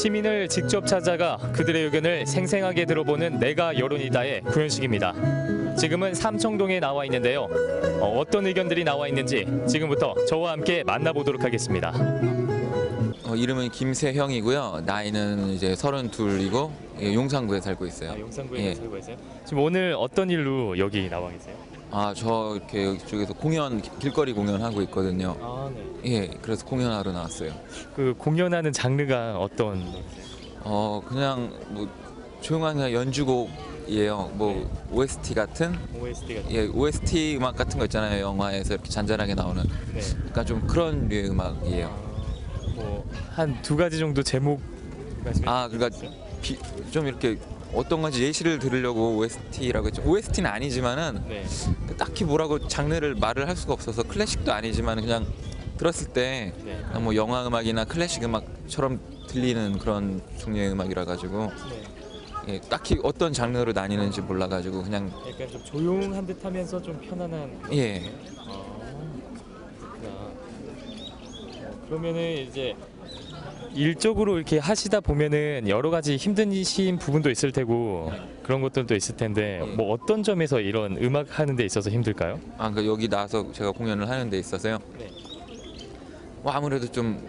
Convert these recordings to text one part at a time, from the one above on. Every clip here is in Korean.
시민을 직접 찾아가 그들의 의견을 생생하게 들어보는 내가 여론이다의 구현식입니다. 지금은 삼청동에 나와 있는데요. 어떤 의견들이 나와 있는지 지금부터 저와 함께 만나보도록 하겠습니다. 이름은 김세형이고요. 나이는 이제 32이고 용산구에 살고 있어요. 용산구에 살고 계세요? 지금 오늘 어떤 일로 여기 나와 계세요? 저 이렇게 이쪽에서 길거리 공연하고 있거든요. 네. 예, 그래서 공연하러 나왔어요. 그 공연하는 장르가 어떤? 그냥 뭐 조용한 그냥 연주곡이에요. 뭐 OST 같은? 예, OST 음악 같은 거 있잖아요. 영화에서 이렇게 잔잔하게 나오는. 네. 약간 좀 그런 류의 음악이에요. 뭐 한 두 가지 정도 제목 말씀해 주실 수 있어요? 좀 이렇게 어떤 건지 예시를 들으려고 OST라고 했죠. OST는 아니지만은 네. 딱히 뭐라고 장르를 말을 할 수가 없어서 클래식도 아니지만 그냥 들었을 때 네. 뭐 영화 음악이나 클래식 음악처럼 들리는 그런 종류의 음악이라 가지고 네. 예, 딱히 어떤 장르로 나뉘는지 몰라 가지고 그냥 약간 좀 조용한 듯하면서 좀 편안한. 예. 그렇구나. 그러면은 이제 일적으로 이렇게 하시다 보면은 여러 가지 힘드신 부분도 있을 테고 그런 것들도 있을 텐데 뭐 어떤 점에서 이런 음악 하는 데 있어서 힘들까요? 그러니까 여기 나와서 제가 공연을 하는 데 있어서요. 네. 뭐 아무래도 좀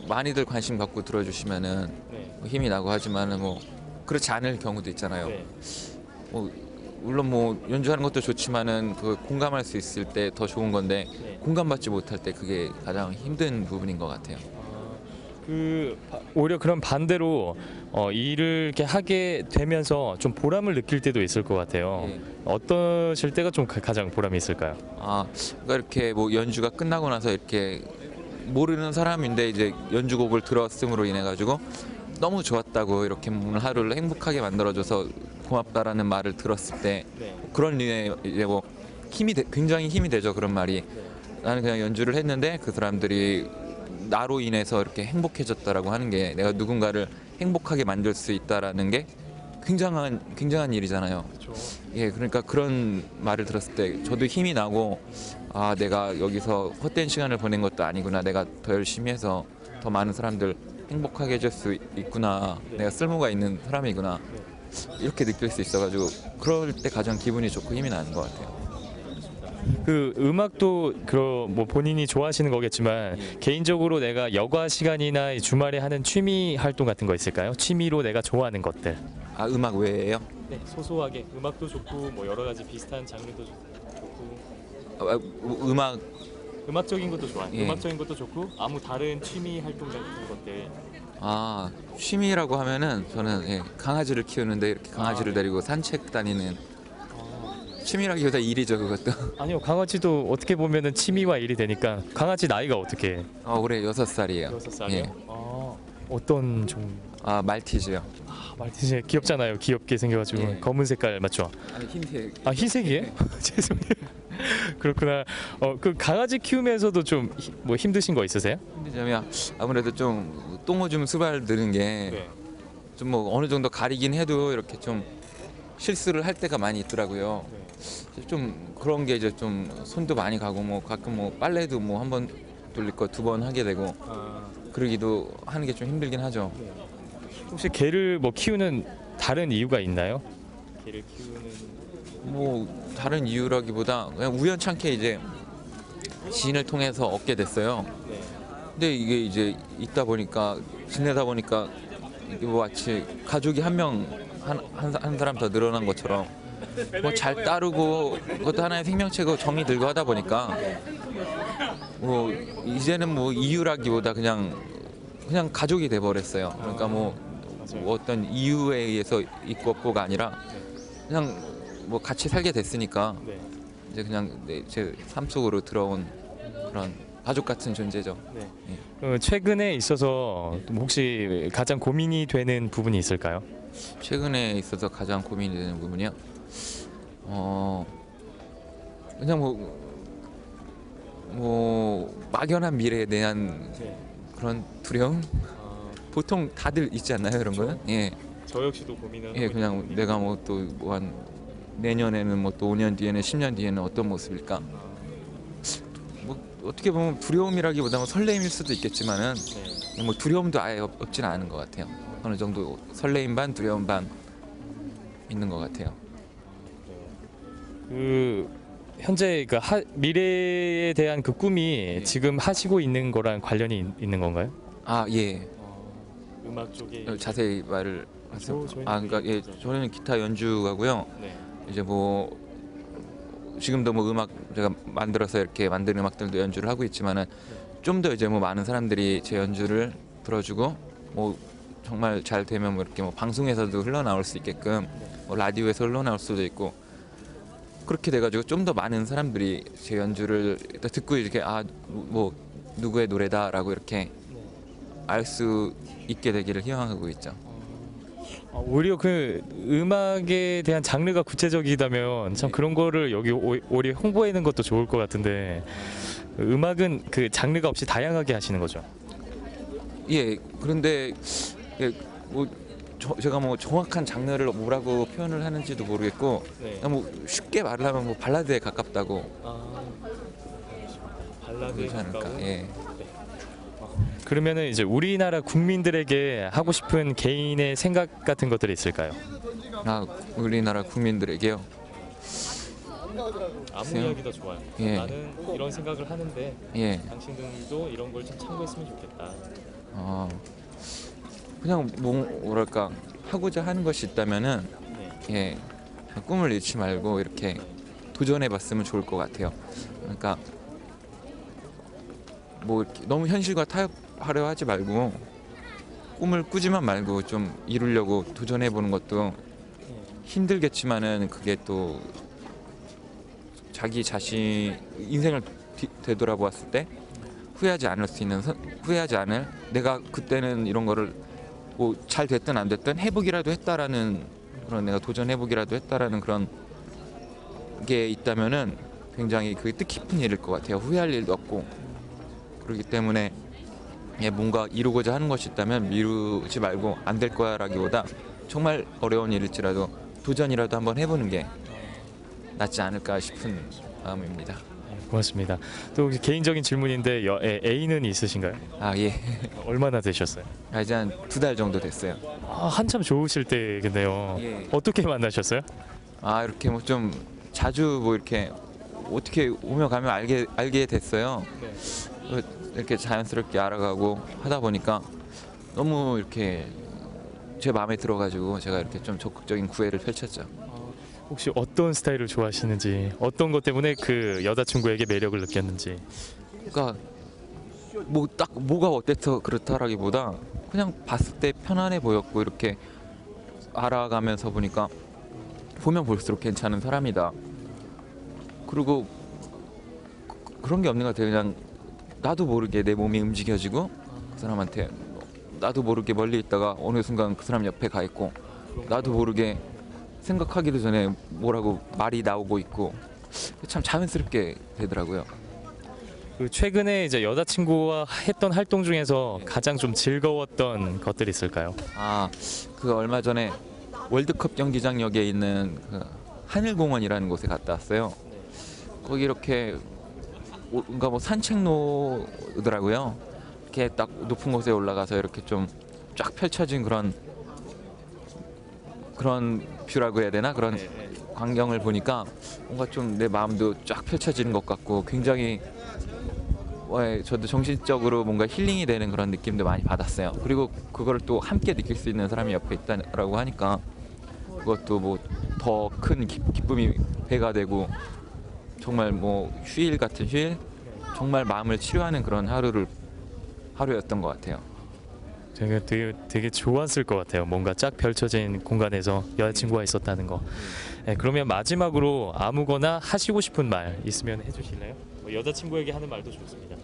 많이들 관심 갖고 들어주시면은 네. 힘이 나고 하지만은 뭐 그렇지 않을 경우도 있잖아요. 네. 뭐 물론 뭐 연주하는 것도 좋지만은 그 공감할 수 있을 때 더 좋은 건데 네. 공감받지 못할 때 그게 가장 힘든 부분인 것 같아요. 오히려 그런 반대로 일을 이렇게 하게 되면서 좀 보람을 느낄 때도 있을 것 같아요. 예. 어떠실 때가 좀 가장 보람이 있을까요? 그러니까 이렇게 뭐 연주가 끝나고 나서 이렇게 모르는 사람인데 이제 연주곡을 들었음으로 인해 가지고 너무 좋았다고 이렇게 오늘 하루를 행복하게 만들어줘서 고맙다라는 말을 들었을 때 네. 그런 류의 이제 뭐 굉장히 힘이 되죠. 그런 말이. 나는 그냥 연주를 했는데 그 사람들이 나로 인해서 이렇게 행복해졌다라고 하는 게 내가 누군가를 행복하게 만들 수 있다라는 게 굉장한 일이잖아요. 그렇죠. 예, 그러니까 그런 말을 들었을 때 저도 힘이 나고 내가 여기서 헛된 시간을 보낸 것도 아니구나. 내가 더 열심히 해서 더 많은 사람들 행복하게 해줄 수 있구나. 내가 쓸모가 있는 사람이구나. 이렇게 느낄 수 있어가지고 그럴 때 가장 기분이 좋고 힘이 나는 것 같아요. 그 음악도 뭐 본인이 좋아하시는 거겠지만 개인적으로 내가 여가 시간이나 주말에 하는 취미 활동 같은 거 있을까요? 취미로 내가 좋아하는 것들. 음악 외에요? 네, 소소하게 음악도 좋고 뭐 여러 가지 비슷한 장르도 좋고. 음악적인 것도 좋아요. 예. 음악적인 것도 좋고 아무 다른 취미 활동 같은 것들. 취미라고 하면은 저는 강아지를 키우는데 이렇게 강아지를 네. 데리고 산책 다니는 취미라기보다 일이죠, 그것도. 아니요, 강아지도 어떻게 보면은 취미와 일이 되니까. 강아지 나이가 어떻게? 올해 6살이에요. 6살이요? 예. 어떤 종? 말티즈요. 말티즈 귀엽잖아요. 귀엽게 생겨가지고 예. 검은 색깔 맞죠? 흰색. 흰색이에요? 죄송해요. 그렇구나. 그 강아지 키우면서도 좀 뭐 힘드신 거 있으세요? 힘들자면 아무래도 좀 똥오줌 수발 드는 게 좀 뭐 어느 정도 가리긴 해도 이렇게 좀 실수를 할 때가 많이 있더라고요. 좀 그런 게 이제 좀 손도 많이 가고 뭐 가끔 뭐 빨래도 뭐 한 번 돌릴 거 2번 하게 되고 그러기도 하는 게 좀 힘들긴 하죠. 혹시 개를 뭐 키우는 다른 이유가 있나요? 개를 키우는 뭐 다른 이유라기보다 그냥 우연찮게 이제 지인을 통해서 얻게 됐어요. 근데 이게 이제 있다 보니까 지내다 보니까 이게 뭐 마치 가족이 한 사람 더 늘어난 것처럼 뭐 잘 따르고 그것도 하나의 생명체고 정이 들고 하다 보니까 뭐 이제는 뭐 이유라기보다 그냥 가족이 돼 버렸어요. 그러니까 뭐 어떤 이유에 의해서 있고 없고가 아니라 그냥 뭐 같이 살게 됐으니까 이제 그냥 제 삶 속으로 들어온 그런 가족 같은 존재죠. 최근에 있어서 혹시 가장 고민이 되는 부분이 있을까요? 최근에 있어서 가장 고민이 되는 부분이요. 그냥 뭐 막연한 미래에 대한 그런 두려움? 보통 다들 있지 않나요, 그런 거는? 예. 저 역시도 고민을 예, 그냥 내가 뭐 또 뭐 한 내년에는 뭐 또 5년 뒤에는 10년 뒤에는 어떤 모습일까? 뭐 어떻게 보면 두려움이라기보다는 설렘일 수도 있겠지만은 뭐 두려움도 아예 없지는 않은 것 같아요. 어느 정도 설레임 반 두려움 반 있는 것 같아요. 그 현재 그 미래에 대한 그 꿈이 지금 하시고 있는 거랑 관련이 있는 건가요? 아 예. 음악 쪽에 자세히 말을 하세요. 저희는 그러니까 예, 저는 기타 연주하고요. 네. 이제 뭐 지금도 뭐 음악 제가 만들어서 이렇게 만든 음악들도 연주를 하고 있지만은 좀 더 이제 뭐 많은 사람들이 제 연주를 들어주고 뭐 정말 잘 되면 뭐 이렇게 뭐 방송에서도 흘러나올 수 있게끔 뭐 라디오에서 흘러나올 수도 있고 그렇게 돼가지고 좀 더 많은 사람들이 제 연주를 듣고 이렇게 아 뭐 누구의 노래다라고 이렇게 알 수 있게 되기를 희망하고 있죠. 오히려 그 음악에 대한 장르가 구체적이다면 참 그런 거를 여기 오히려 홍보하는 것도 좋을 것 같은데 음악은 그 장르가 없이 다양하게 하시는 거죠. 예, 그런데 예, 뭐 제가 뭐 정확한 장르를 뭐라고 표현을 하는지도 모르겠고 네. 그냥 뭐 쉽게 말을 하면 뭐 발라드에 가깝다고 발라드에 그러지 않을까. 예. 그러면은 이제 우리나라 국민들에게 하고 싶은 개인의 생각 같은 것들이 있을까요? 아, 우리나라 국민들에게요. 아무 글쎄요. 이야기도 좋아요. 예. 나는 이런 생각을 하는데 예. 당신들도 이런 걸 좀 참고했으면 좋겠다. 그냥 뭐랄까 하고자 하는 것이 있다면은 네. 예, 꿈을 잃지 말고 이렇게 도전해봤으면 좋을 것 같아요. 그러니까 뭐 이렇게 너무 현실과 타협하려 하지 말고 꿈을 꾸지만 말고 좀 이루려고 도전해보는 것도 힘들겠지만은 그게 또 자기 자신 인생을 되돌아보았을 때 후회하지 않을 내가 그때는 이런 거를 뭐 잘 됐든 안 됐든 해보기라도 했다라는 그런 내가 도전해보기라도 했다라는 그런 게 있다면은 굉장히 그게 뜻깊은 일일 것 같아요. 후회할 일도 없고 그렇기 때문에 예, 뭔가 이루고자 하는 것이 있다면 미루지 말고 안 될 거야라기보다 정말 어려운 일일지라도 도전이라도 한번 해보는 게 낫지 않을까 싶은 마음입니다. 고맙습니다. 또 혹시 개인적인 질문인데 애인은 있으신가요? 아 예. 얼마나 되셨어요? 이제 한 2달 정도 됐어요. 한참 좋으실 때겠네요. 예. 어떻게 만나셨어요? 이렇게 뭐 좀 자주 뭐 이렇게 어떻게 오며 가며 알게 됐어요. 이렇게 자연스럽게 알아가고 하다 보니까 너무 이렇게 제 마음에 들어가지고 제가 이렇게 좀 적극적인 구애를 펼쳤죠. 혹시 어떤 스타일을 좋아하시는지, 어떤 것 때문에 그 여자친구에게 매력을 느꼈는지. 그러니까 뭐 딱 뭐가 어때서 그렇다라기보다 그냥 봤을 때 편안해 보였고 이렇게 알아가면서 보니까 보면 볼수록 괜찮은 사람이다. 그리고 그런 게 없는 것 같아요. 그냥 나도 모르게 내 몸이 움직여지고 그 사람한테 나도 모르게 멀리 있다가 어느 순간 그 사람 옆에 가 있고 나도 모르게 생각하기도 전에 뭐라고 말이 나오고 있고 참 자연스럽게 되더라고요. 그 최근에 이제 여자친구와 했던 활동 중에서 가장 좀 즐거웠던 것들이 있을까요? 그 얼마 전에 월드컵 경기장역에 있는 그 하늘공원이라는 곳에 갔다 왔어요. 거기 이렇게 뭔가 뭐 산책로더라고요. 이렇게 딱 높은 곳에 올라가서 이렇게 좀 쫙 펼쳐진 그런 뷰라고 해야 되나 그런 광경을 보니까 뭔가 좀 내 마음도 쫙 펼쳐지는 것 같고 굉장히 저도 정신적으로 뭔가 힐링이 되는 그런 느낌도 많이 받았어요. 그리고 그거를 또 함께 느낄 수 있는 사람이 옆에 있다라고 하니까 그것도 뭐 더 큰 기쁨이 배가 되고 정말 뭐 휴일 같은 휴일 정말 마음을 치료하는 그런 하루였던 것 같아요. 되게 좋았을 것 같아요. 뭔가 쫙 펼쳐진 공간에서 여자친구가 있었다는 거. 네, 그러면 마지막으로 아무거나 하시고 싶은 말 있으면 해주실래요? 여자친구에게 하는 말도 좋습니다.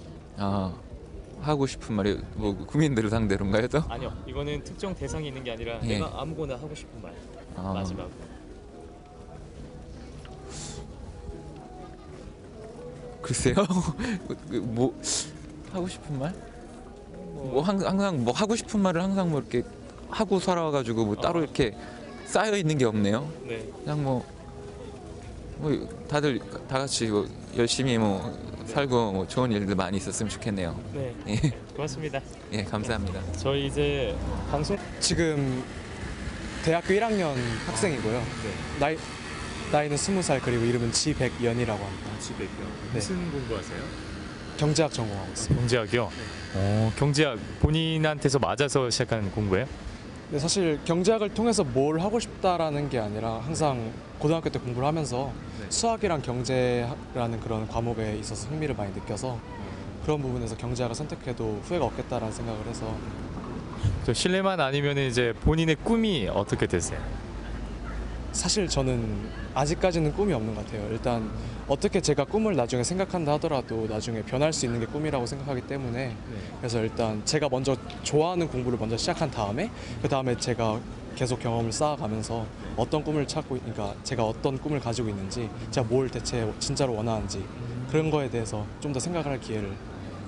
하고 싶은 말이 뭐 국민들을 상대로인가요? 또? 아니요, 이거는 특정 대상이 있는 게 아니라 예. 내가 아무거나 하고 싶은 말. 마지막으로. 글쎄요. 뭐 하고 싶은 말? 뭐 항상 뭐 하고 싶은 말을 항상 뭐 이렇게 하고 살아가지고 뭐 따로 이렇게 쌓여 있는 게 없네요. 네. 그냥 뭐 다들 다 같이 뭐 열심히 뭐 살고 뭐 좋은 일들 많이 있었으면 좋겠네요. 네, 예, 고맙습니다. 예, 감사합니다. 저희 이제 방송 지금 대학교 1학년 학생이고요. 나이는 20살 그리고 이름은 지백연이라고 합니다. 집에요. 네. 무슨 공부하세요? 경제학 전공하고 있습니다. 경제학이요. 경제학 본인한테서 맞아서 시작한 공부예요? 근데 사실 경제학을 통해서 뭘 하고 싶다라는 게 아니라 항상 고등학교 때 공부를 하면서 수학이랑 경제라는 그런 과목에 있어서 흥미를 많이 느껴서 그런 부분에서 경제학을 선택해도 후회가 없겠다라는 생각을 해서 저 실례만 아니면 이제 본인의 꿈이 어떻게 되세요? 사실 저는 아직까지는 꿈이 없는 것 같아요. 일단 어떻게 제가 꿈을 나중에 생각한다 하더라도 나중에 변할 수 있는 게 꿈이라고 생각하기 때문에 그래서 일단 제가 먼저 좋아하는 공부를 먼저 시작한 다음에 그 다음에 제가 계속 경험을 쌓아가면서 어떤 꿈을 찾고 그러니까 제가 어떤 꿈을 가지고 있는지 제가 뭘 대체 진짜로 원하는지 그런 거에 대해서 좀 더 생각을 할 기회를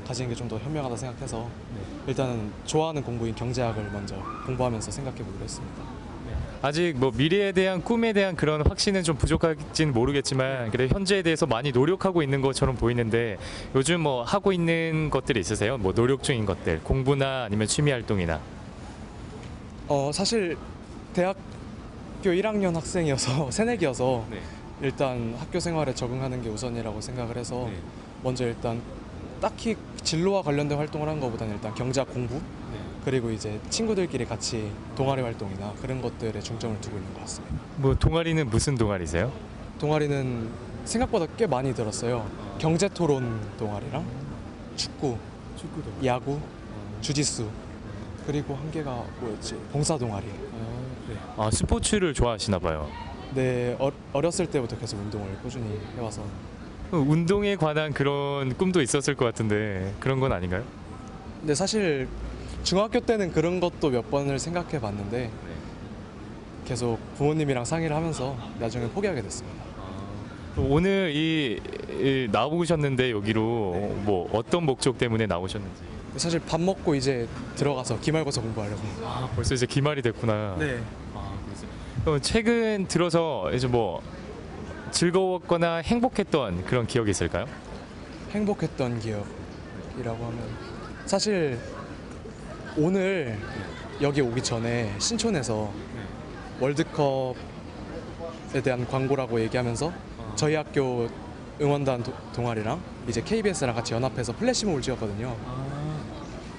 가지는 게 좀 더 현명하다 생각해서 일단은 좋아하는 공부인 경제학을 먼저 공부하면서 생각해 보기로 했습니다. 아직 뭐 미래에 대한 꿈에 대한 그런 확신은 좀 부족할지는 모르겠지만 그래 현재에 대해서 많이 노력하고 있는 것처럼 보이는데 요즘 뭐 하고 있는 것들이 있으세요? 뭐 노력 중인 것들, 공부나 아니면 취미 활동이나. 사실 대학교 1학년 학생이어서 새내기여서 네. 일단 학교 생활에 적응하는 게 우선이라고 생각을 해서 네. 먼저 일단 딱히 진로와 관련된 활동을 한 것보다는 일단 경제학 공부 그리고 이제 친구들끼리 같이 동아리 활동이나 그런 것들에 중점을 두고 있는 것 같습니다. 뭐 동아리는 무슨 동아리세요? 동아리는 생각보다 꽤 많이 들었어요. 경제 토론 동아리랑 축구, 야구, 주짓수 그리고 한 개가 뭐였지? 봉사 동아리. 아 스포츠를 좋아하시나 봐요. 네, 어렸을 때부터 계속 운동을 꾸준히 해와서 운동에 관한 그런 꿈도 있었을 것 같은데 그런 건 아닌가요? 근데 사실 중학교 때는 그런 것도 몇 번을 생각해 봤는데 계속 부모님이랑 상의를 하면서 나중에 포기하게 됐습니다. 오늘 이 나오셨는데 여기로 뭐 어떤 목적 때문에 나오셨는지. 사실 밥 먹고 이제 들어가서 기말고사 공부하려고. 아 벌써 이제 기말이 됐구나. 네. 그럼 최근 들어서 이제 뭐 즐거웠거나 행복했던 그런 기억이 있을까요? 행복했던 기억이라고 하면 사실 오늘 여기 오기 전에 신촌에서 월드컵에 대한 광고라고 얘기하면서 저희 학교 응원단 동아리랑 이제 KBS랑 같이 연합해서 플래시몹을 찍었거든요.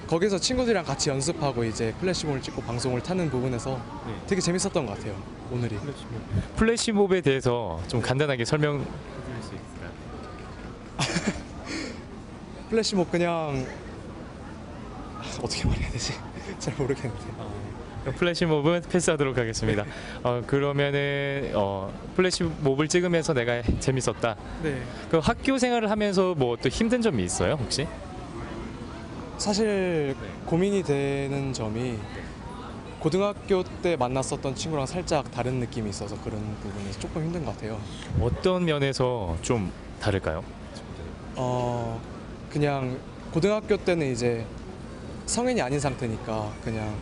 거기서 친구들이랑 같이 연습하고 이제 플래시몹을 찍고 방송을 타는 부분에서 되게 재밌었던 것 같아요. 오늘이. 플래시몹에 대해서 좀 간단하게 설명해 주실 수 있을까요? 플래시몹 그냥 어떻게 말해야 되지? 잘 모르겠는데. 플래시몹은 패스하도록 하겠습니다. 그러면은 플래시몹을 찍으면서 내가 재밌었다. 네. 그 학교 생활을 하면서 뭐 또 힘든 점이 있어요 혹시? 사실 고민이 되는 점이 고등학교 때 만났었던 친구랑 살짝 다른 느낌이 있어서 그런 부분에서 조금 힘든 것 같아요. 어떤 면에서 좀 다를까요? 그냥 고등학교 때는 이제 성인이 아닌 상태니까 그냥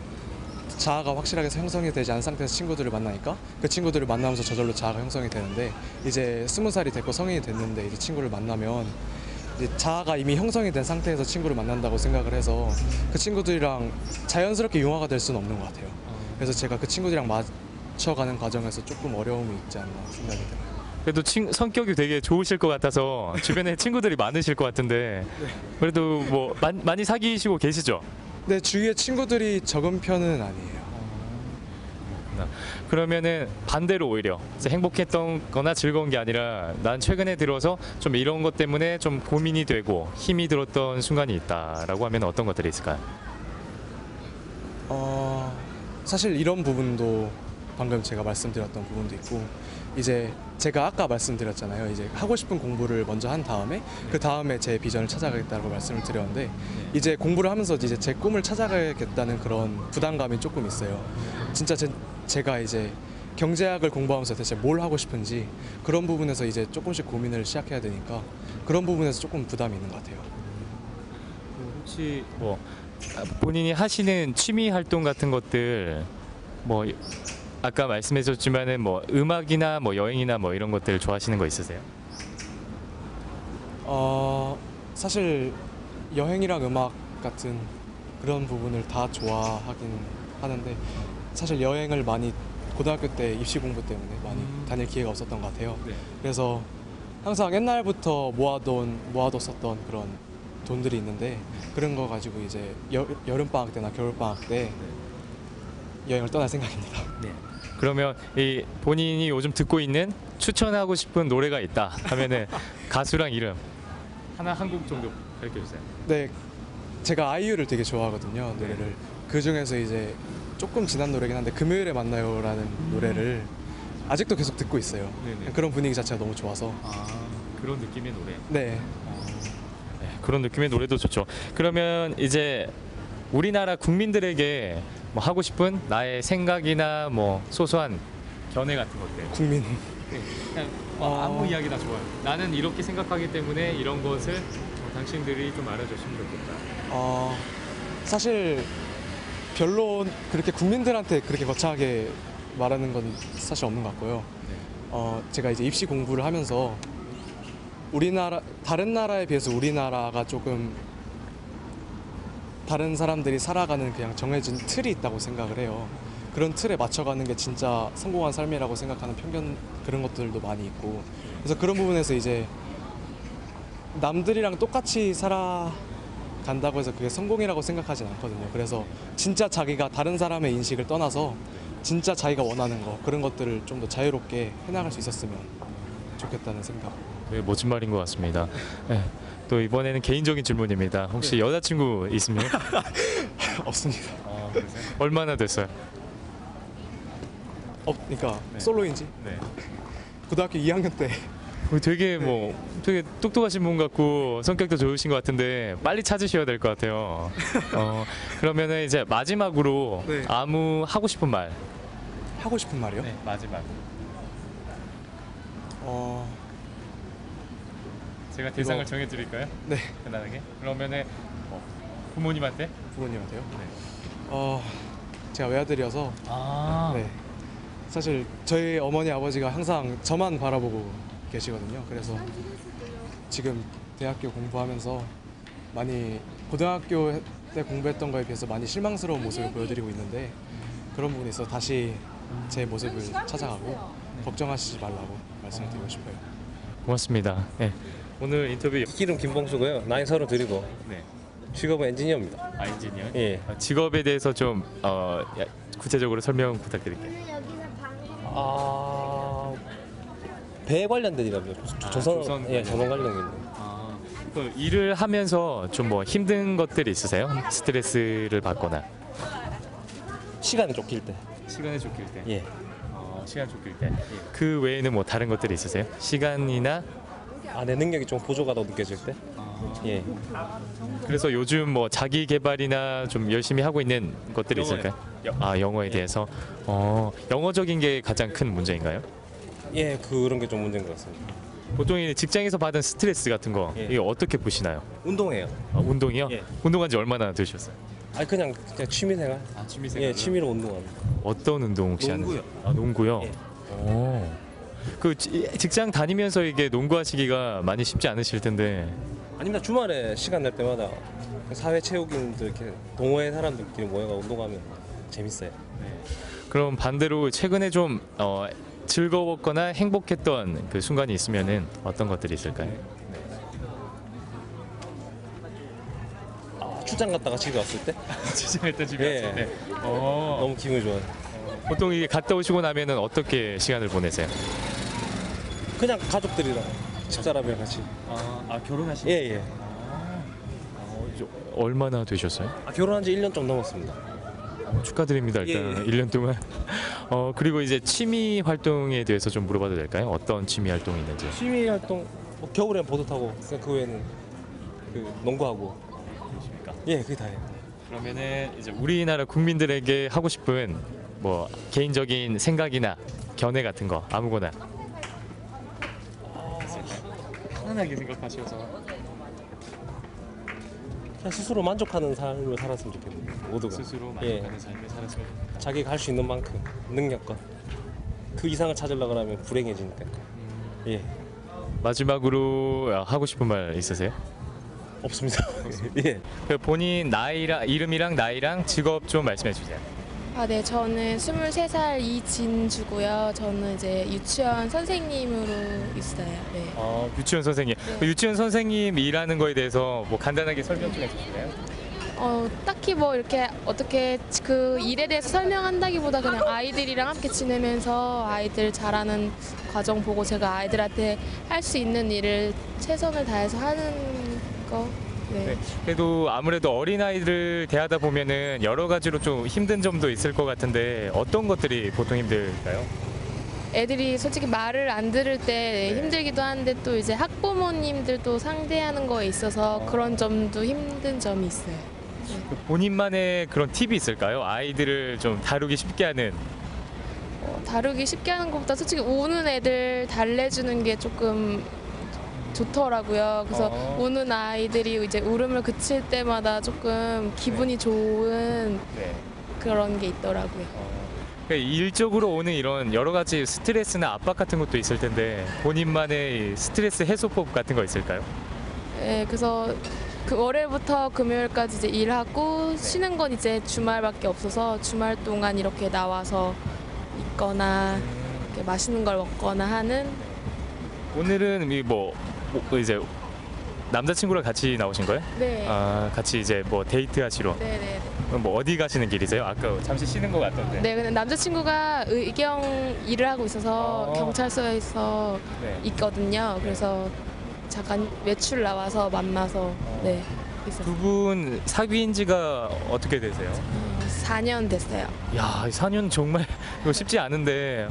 자아가 확실하게 형성이 되지 않은 상태에서 친구들을 만나니까 그 친구들을 만나면서 저절로 자아가 형성이 되는데 이제 20살이 됐고 성인이 됐는데 이제 친구를 만나면 이제 자아가 이미 형성이 된 상태에서 친구를 만난다고 생각을 해서 그 친구들이랑 자연스럽게 융화가 될 수는 없는 것 같아요. 그래서 제가 그 친구들이랑 맞춰가는 과정에서 조금 어려움이 있지 않나 생각이 들어요. 그래도 성격이 되게 좋으실 것 같아서 주변에 친구들이 많으실 것 같은데 그래도 뭐 많이 사귀시고 계시죠? 네, 주위에 친구들이 적은 편은 아니에요. 그러면은 반대로 오히려 이제 행복했던 거나 즐거운 게 아니라 난 최근에 들어서 좀 이런 것 때문에 좀 고민이 되고 힘이 들었던 순간이 있다라고 하면 어떤 것들이 있을까요? 사실 이런 부분도 방금 제가 말씀드렸던 부분도 있고 이제 제가 아까 말씀드렸잖아요. 이제 하고 싶은 공부를 먼저 한 다음에 그 다음에 제 비전을 찾아가겠다고 말씀을 드렸는데 이제 공부를 하면서 이제 제 꿈을 찾아가겠다는 그런 부담감이 조금 있어요. 진짜 제가 이제 경제학을 공부하면서 대체 뭘 하고 싶은지 그런 부분에서 이제 조금씩 고민을 시작해야 되니까 그런 부분에서 조금 부담이 있는 것 같아요. 혹시 뭐 본인이 하시는 취미 활동 같은 것들 뭐 아까 말씀해줬지만은 뭐 음악이나 뭐 여행이나 뭐 이런 것들 좋아하시는 거 있으세요? 사실 여행이랑 음악 같은 그런 부분을 다 좋아하긴 하는데 사실 여행을 많이 고등학교 때 입시 공부 때문에 많이 다닐 기회가 없었던 것 같아요. 네. 그래서 항상 옛날부터 모아뒀었던 그런 돈들이 있는데 그런 거 가지고 이제 여름 방학 때나 겨울 방학 때 여행을 떠날 생각입니다. 그러면 이 본인이 요즘 듣고 있는 추천하고 싶은 노래가 있다 하면은 가수랑 이름 하나 한 곡 정도 가르쳐 주세요. 네, 제가 아이유를 되게 좋아하거든요. 노래를 그 중에서 이제 조금 지난 노래긴 한데 금요일에 만나요라는 노래를 아직도 계속 듣고 있어요. 네네. 그런 분위기 자체가 너무 좋아서. 아, 그런 느낌의 노래. 네, 네, 그런 느낌의 노래도 좋죠. 그러면 이제 우리나라 국민들에게 뭐 하고 싶은 나의 생각이나 뭐 소소한 견해 같은 것들. 국민. 그냥 아무 이야기나 좋아요. 나는 이렇게 생각하기 때문에 이런 것을 당신들이 좀 알아줬으면 좋겠다. 사실 별로 그렇게 국민들한테 그렇게 거창하게 말하는 건 사실 없는 것 같고요. 제가 이제 입시 공부를 하면서 다른 나라에 비해서 우리나라가 조금 다른 사람들이 살아가는 그냥 정해진 틀이 있다고 생각을 해요. 그런 틀에 맞춰가는 게 진짜 성공한 삶이라고 생각하는 편견 그런 것들도 많이 있고 그래서 그런 부분에서 이제 남들이랑 똑같이 살아간다고 해서 그게 성공이라고 생각하진 않거든요. 그래서 진짜 자기가 다른 사람의 인식을 떠나서 진짜 자기가 원하는 거 그런 것들을 좀 더 자유롭게 해나갈 수 있었으면 좋겠다는 생각. 네, 멋진 말인 것 같습니다. 네, 또 이번에는 개인적인 질문입니다. 혹시 여자친구 있으면? 없습니다. 얼마나 됐어요? 그러니까 네. 솔로인지 네. 고등학교 2학년 때 되게 뭐 되게 똑똑하신 분 같고 성격도 좋으신 것 같은데 빨리 찾으셔야 될 것 같아요. 그러면은 이제 마지막으로 네. 아무 하고 싶은 말. 하고 싶은 말이요. 네, 마지막. 제가 대상을 이거- 정해드릴까요? 네, 간단하게. 그러면은 부모님한테. 부모님한테요. 네. 제가 외아들이어서 아. 네. 사실 저희 어머니 아버지가 항상 저만 바라보고 계시거든요. 그래서 지금 대학교 공부하면서 많이 고등학교 때 공부했던 거에 비해서 많이 실망스러운 모습을 보여드리고 있는데 그런 부분에 있어서 다시 제 모습을 찾아가고 걱정하시지 말라고 말씀을 드리고 싶어요. 고맙습니다. 네. 오늘 인터뷰. 이름 김봉수고요. 나이 32이고 네. 직업은 엔지니어입니다. 아, 인지니어. 예. 직업에 대해서 좀 구체적으로 설명 부탁드릴게요. 배 관련된 일합니다. 조선 예, 전원 관련 일. 그 일을 하면서 좀 뭐 힘든 것들이 있으세요? 스트레스를 받거나. 시간이 쫓길 때. 시간에 쫓길 때. 예. 시간 쫓길 때. 그 외에는 뭐 다른 것들이 있으세요? 시간이나. 내 능력이 좀 부족하다고 느껴질 때. 예. 그래서 요즘 뭐 자기 개발이나 좀 열심히 하고 있는 것들이 영어요. 있을까요? 영어에 대해서. 영어적인 게 가장 큰 문제인가요? 예, 그런 게 좀 문제인 것 같습니다. 보통 이 직장에서 받은 스트레스 같은 거 예. 이게 어떻게 푸시나요? 운동해요. 운동이요? 예. 운동한 지 얼마나 되셨어요? 그냥 취미생활. 취미생활. 예, 취미로 운동합니다. 어떤 운동 혹시 농구요. 하는? 농구요. 예. 그 직장 다니면서 이게 농구하시기가 많이 쉽지 않으실 텐데. 아닙니다. 주말에 시간 날 때마다 사회 체육인들 이렇게 동호회 사람들끼리 모여가 운동하면 재밌어요. 그럼 반대로 최근에 좀 즐거웠거나 행복했던 그 순간이 있으면은 어떤 것들이 있을까요? 출장 갔다가 집에 왔을 때 직장할 때 집에 예. 왔을 때. 너무 기분이 좋아요. 보통 이게 갔다 오시고 나면은 어떻게 시간을 보내세요? 그냥 가족들이랑 집사람이랑 같이. 결혼하신? 예, 예. 얼마나 되셨어요? 결혼한 지 1년 좀 넘었습니다. 축하드립니다. 일단 예, 예. 1년 동안. 그리고 이제 취미 활동에 대해서 좀 물어봐도 될까요? 어떤 취미 활동이 있는지. 취미 활동 겨울엔 보드 타고 그 외에는 그 농구하고. 예, 그게 다예요. 그러면은 이제 우리나라 국민들에게 하고 싶은 뭐 개인적인 생각이나 견해 같은 거 아무거나. 편안하게 생각하셔서. 그냥 스스로 만족하는 삶을 살았으면 좋겠네요. 모두가. 스스로 예. 만족하는 삶을 살았으면 좋겠다. 자기가 할 수 있는 만큼 능력과 그 이상을 찾으려고 하면 불행해지니까. 예. 마지막으로 하고 싶은 말 있으세요? 없습니다. 예. 그 본인 나이랑 이름이랑 나이랑 직업 좀 말씀해 주세요. 아, 네, 저는 23살 이진주고요. 저는 이제 유치원 선생님으로 있어요. 네. 유치원 선생님. 네. 그 유치원 선생님 일하는 거에 대해서 뭐 간단하게 설명 좀 해주실까요? 딱히 뭐 이렇게 어떻게 그 일에 대해서 설명한다기보다 그냥 아이들이랑 함께 지내면서 아이들 잘하는 과정 보고 제가 아이들한테 할 수 있는 일을 최선을 다해서 하는 거. 네. 네. 그래도 아무래도 어린아이들을 대하다 보면은 여러 가지로 좀 힘든 점도 있을 것 같은데 어떤 것들이 보통 힘들까요? 애들이 솔직히 말을 안 들을 때 네. 힘들기도 한데 또 이제 학부모님들도 상대하는 거에 있어서 그런 점도 힘든 점이 있어요. 그 본인만의 그런 팁이 있을까요? 아이들을 좀 다루기 쉽게 하는. 다루기 쉽게 하는 것보다 솔직히 우는 애들 달래주는 게 조금 좋더라고요. 그래서 우는 아이들이 이제 울음을 그칠 때마다 조금 기분이 좋은 네. 그런 게 있더라고요. 그러니까 일적으로 오는 이런 여러 가지 스트레스나 압박 같은 것도 있을 텐데 본인만의 스트레스 해소법 같은 거 있을까요? 네, 그래서 그 월요일부터 금요일까지 이제 일하고 쉬는 건 이제 주말밖에 없어서 주말 동안 이렇게 나와서 있거나 이렇게 맛있는 걸 먹거나 하는. 오늘은 뭐 이제 남자친구랑 같이 나오신 거예요? 네. 같이 이제 뭐 데이트 하시러. 네네. 그럼 뭐 어디 가시는 길이세요? 아까 잠시 쉬는 것 같던데. 네, 근데 남자친구가 의경 일을 하고 있어서 경찰서에서 네. 있거든요. 그래서 잠깐 외출 나와서 만나서 네 있었어요. 두 분 사귄 지가 어떻게 되세요? 4년 됐어요. 야, 4년 정말 이거 쉽지 않은데.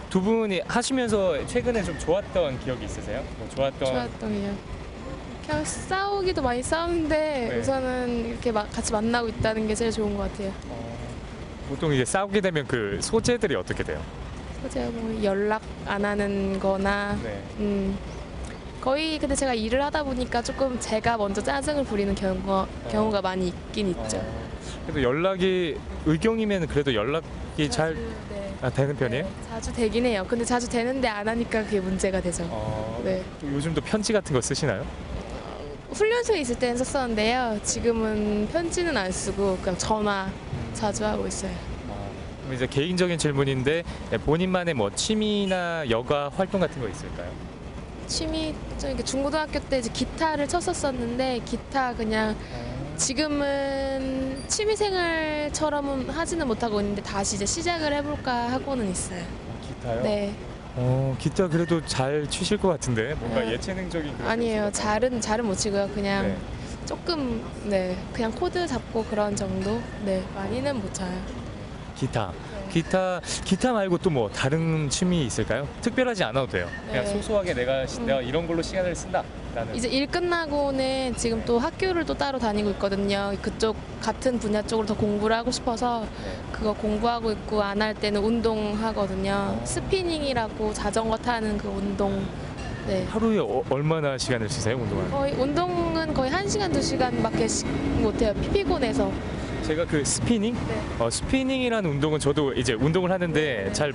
두 분이 하시면서 최근에 좀 좋았던 기억이 있으세요? 뭐 좋았던 게 그냥 싸우기도 많이 싸우는데 네. 우선은 이렇게 같이 만나고 있다는 게 제일 좋은 것 같아요. 보통 이제 싸우게 되면 그 소재들이 어떻게 돼요? 제가 뭐 연락 안 하는 거나 네. 거의 근데 제가 일을 하다 보니까 조금 제가 먼저 짜증을 부리는 경우가 많이 있긴 있죠. 그래도 연락이 의경이면 그래도 연락이 잘 네. 되는 편이에요? 네, 자주 되긴 해요. 근데 자주 되는데 안 하니까 그게 문제가 되죠. 네. 또 요즘도 편지 같은 거 쓰시나요? 훈련소에 있을 때는 썼었는데요. 지금은 편지는 안 쓰고 그냥 전화 자주 하고 있어요. 그럼 이제 개인적인 질문인데 본인만의 뭐 취미나 여가 활동 같은 거 있을까요? 취미 좀 이렇게 중고등학교 때 이제 기타를 쳤었었는데 기타 그냥 지금은 취미생활처럼은 하지는 못하고 있는데 다시 이제 시작을 해볼까 하고는 있어요. 기타요? 네. 기타 그래도 잘 치실 것 같은데 뭔가 아, 예체능적인 그런 아니에요. 요소가 잘은 못 치고요. 그냥 네. 조금 그냥 코드 잡고 그런 정도. 네, 많이는 못 쳐요. 기타. 네. 기타 말고 또 뭐 다른 취미 있을까요? 특별하지 않아도 돼요. 그냥 네. 소소하게 내가 이런 걸로 시간을 쓴다. 라는. 이제 일 끝나고는 지금 또 학교를 또 따로 다니고 있거든요. 그쪽 같은 분야 쪽으로 더 공부를 하고 싶어서 그거 공부하고 있고 안 할 때는 운동하거든요. 스피닝이라고 자전거 타는 그 운동. 네. 하루에 얼마나 시간을 쓰세요, 운동하는? 운동은 거의 1시간, 2시간밖에 못해요. 피곤해서. 제가 그 스피닝? 네. 스피닝이라는 운동은 저도 이제 운동을 하는데 잘